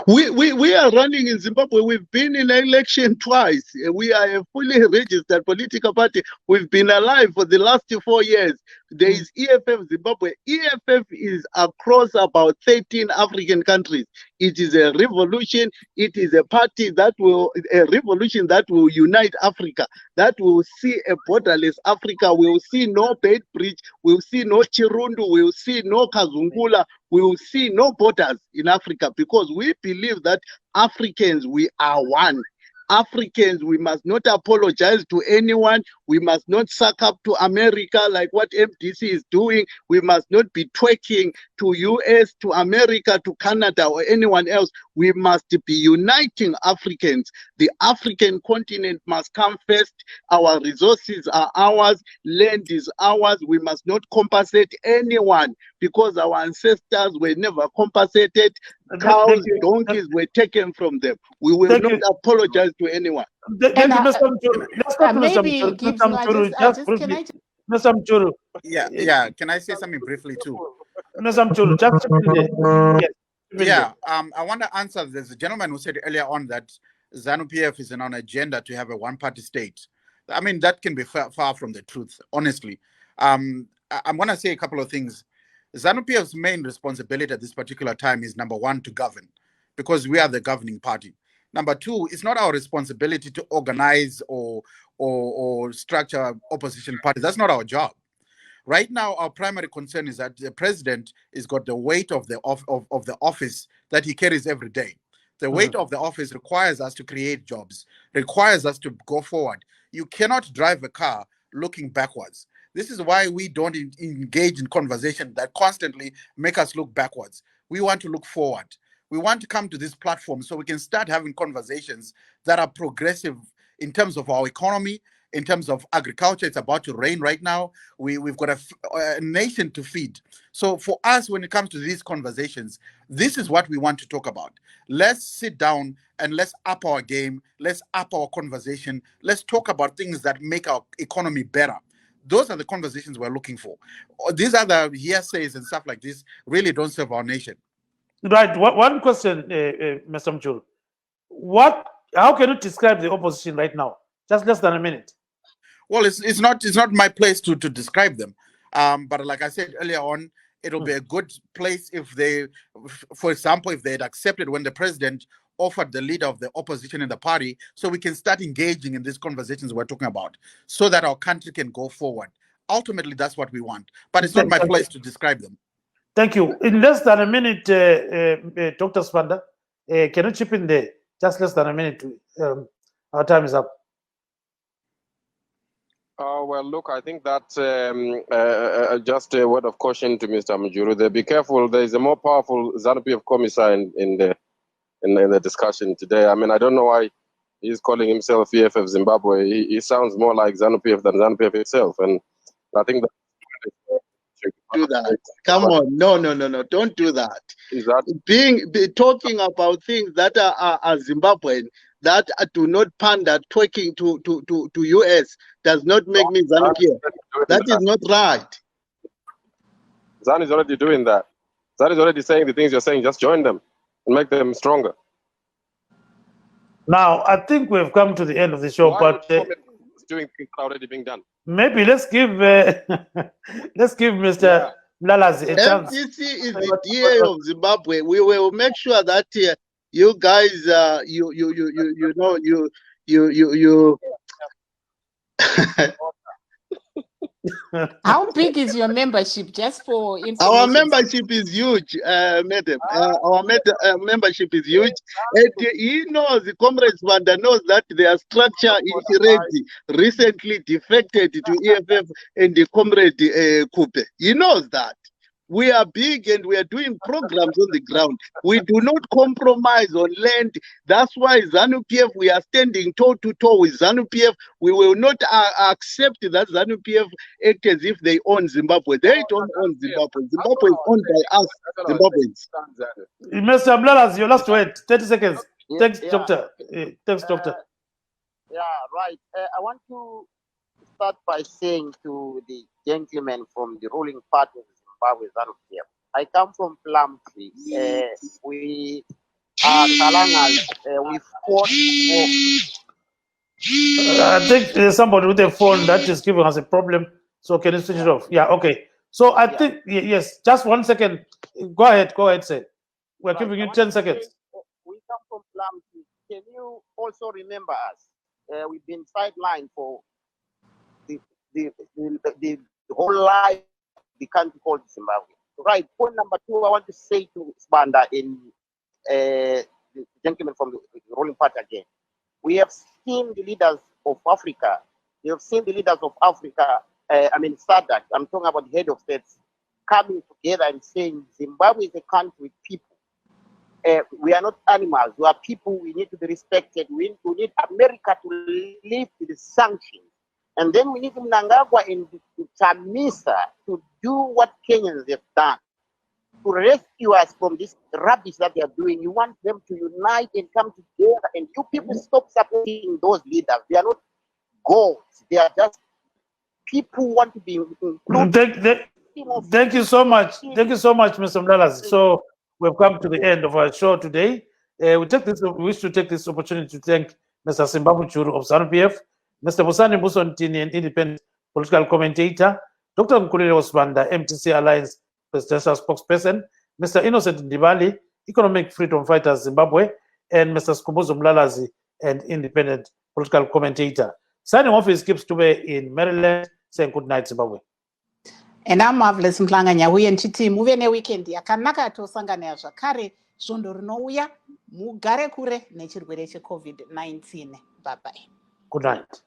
We are running in Zimbabwe. We've been in election twice. We are a fully registered political party. We've been alive for the last 4 years. There is EFF Zimbabwe. EFF is across about 13 African countries. It is a revolution. It is a party that will, a revolution that will unite Africa, that will see a borderless Africa. We will see no Beit Bridge. We will see no Chirundu. We will see no Kazungula. We will see no borders in Africa, because we believe that Africans, we are one. Africans, we must not apologize to anyone. We must not suck up to America like what MDC is doing. We must not be twerking to US, to America, to Canada, or anyone else. We must be uniting Africans. The African continent must come first. Our resources are ours. Land is ours. We must not compensate anyone, because our ancestors were never compensated. Cows, donkeys were taken from them. We will not apologize to anyone. Thank you, Mr. Mchuru. Let's go to Mr. Maybe, Mchuru. Gibbs, Mr. no, Mchuru, can just I briefly. Mr. Mchuru. Yeah. Can I say something briefly too? Mr. Mchuru, just briefly. Yes. Yeah, I want to answer. There's a gentleman who said earlier on that ZANU-PF is on an agenda to have a one-party state. I mean, that can be far from the truth, honestly. I'm going to say a couple of things. ZANU-PF's main responsibility at this particular time is, number one, to govern, because we are the governing party. Number two, it's not our responsibility to organize or structure opposition parties. That's not our job. Right now, our primary concern is that the president has got the weight of the office that he carries every day. The weight of the office requires us to create jobs, requires us to go forward. You cannot drive a car looking backwards. This is why we don't engage in conversation that constantly make us look backwards. We want to look forward. We want to come to this platform so we can start having conversations that are progressive in terms of our economy, in terms of agriculture. It's about to rain right now. We've got a nation to feed. So for us, when it comes to these conversations, this is what we want to talk about. Let's sit down and let's up our game. Let's up our conversation. Let's talk about things that make our economy better. Those are the conversations we're looking for. These other hearsays and stuff like this really don't serve our nation. Right. One question, Mr. Mchuru. How can you describe the opposition right now? Just less than a minute. Well, it's not my place to describe them. But like I said earlier on, it'll be a good place if they, for example, if they had accepted when the president offered the leader of the opposition in the party, so we can start engaging in these conversations we're talking about, so that our country can go forward. Ultimately, that's what we want. But it's not my place to describe them. Thank you. In less than a minute, Dr. Spanda, can you chip in there? Just less than a minute. Our time is up. Well, look, I think that just a word of caution to Mr. Mujuru. Be careful. There is a more powerful ZANU-PF commissar in the discussion today. I mean, I don't know why he's calling himself EFF Zimbabwe. He sounds more like ZANU-PF than ZANU-PF itself, and I think that. Do that. Come on, no, don't do that. Is that talking about things that are Zimbabwean, that do not pander talking to US does not make me ZANU-PF. That is not right. ZANU is already doing that. ZANU is already saying the things you're saying. Just join them and make them stronger. Now, I think we've come to the end of the show, but doing things that are already being done. Maybe let's give Mr. Mlalazi a chance. MDC is the DA of Zimbabwe. We will make sure that you guys, How big is your membership? Just for information. Our membership is huge, madam. Our membership is huge. And he knows, the Comrade Vanda knows that their structure is ready. Recently defected to EFF and the Comrade Coupe. He knows that. We are big and we are doing programs on the ground. We do not compromise on land. That's why ZANU-PF, we are standing toe to toe with ZANU-PF. We will not accept that ZANU-PF act as if they own Zimbabwe. They don't own Zimbabwe. Zimbabwe is owned by us, Zimbabweans. Mr. Mlalas, your last word, 30 seconds. Yeah, Thanks, yeah. Doctor. Thanks, Doctor. Yeah, right. I want to start by saying to the gentleman from the ruling party of Zimbabwe, ZANU-PF, I come from Plumtree. We are Kalangas. We fought for. I think there's somebody with a phone that is giving us a problem. So can you switch it off? Yeah, okay. So I think, yes, just 1 second. Go ahead, sir. We're giving you 10 seconds. We come from Plumtree. Can you also remember us? We've been sidelined for the whole life the country called Zimbabwe. Right. Point number 2, I want to say to Spanda in the gentleman from the ruling party again. We have seen the leaders of Africa. We have seen the leaders of Africa. SADC. I'm talking about the head of states coming together and saying Zimbabwe is a country with people. We are not animals. We are people. We need to be respected. We need America to lift the sanctions. And then we need Mnangagwa and Chamisa to do what Kenyans have done, to rescue us from this rubbish that they are doing. You want them to unite and come together, and you people stop supporting those leaders. They are not gods. They are just people who want to be included. Thank you so much. Thank you so much, Mr. Mlalas. So we've come to the end of our show today. We wish to take this opportunity to thank Mr. Zimbabwe Churu of ZANU-PF, Mr. Busani Musontini, an independent political commentator, Dr. Nkulile Osbanda, MTC Alliance presidential spokesperson, Mr. Innocent Ndibali, economic freedom fighter Zimbabwe, and Mr. Skumbuzo Mlalazi, an independent political commentator. Signing off is Kip Stube in Maryland, saying good night, Zimbabwe. And I'm Marvelous Mhlanganya uye nchiti muve neweekend yakanaka tosangana zvakare svondo rinouya mugare kure nechirwere cheCovid-19. Bye bye. Good night.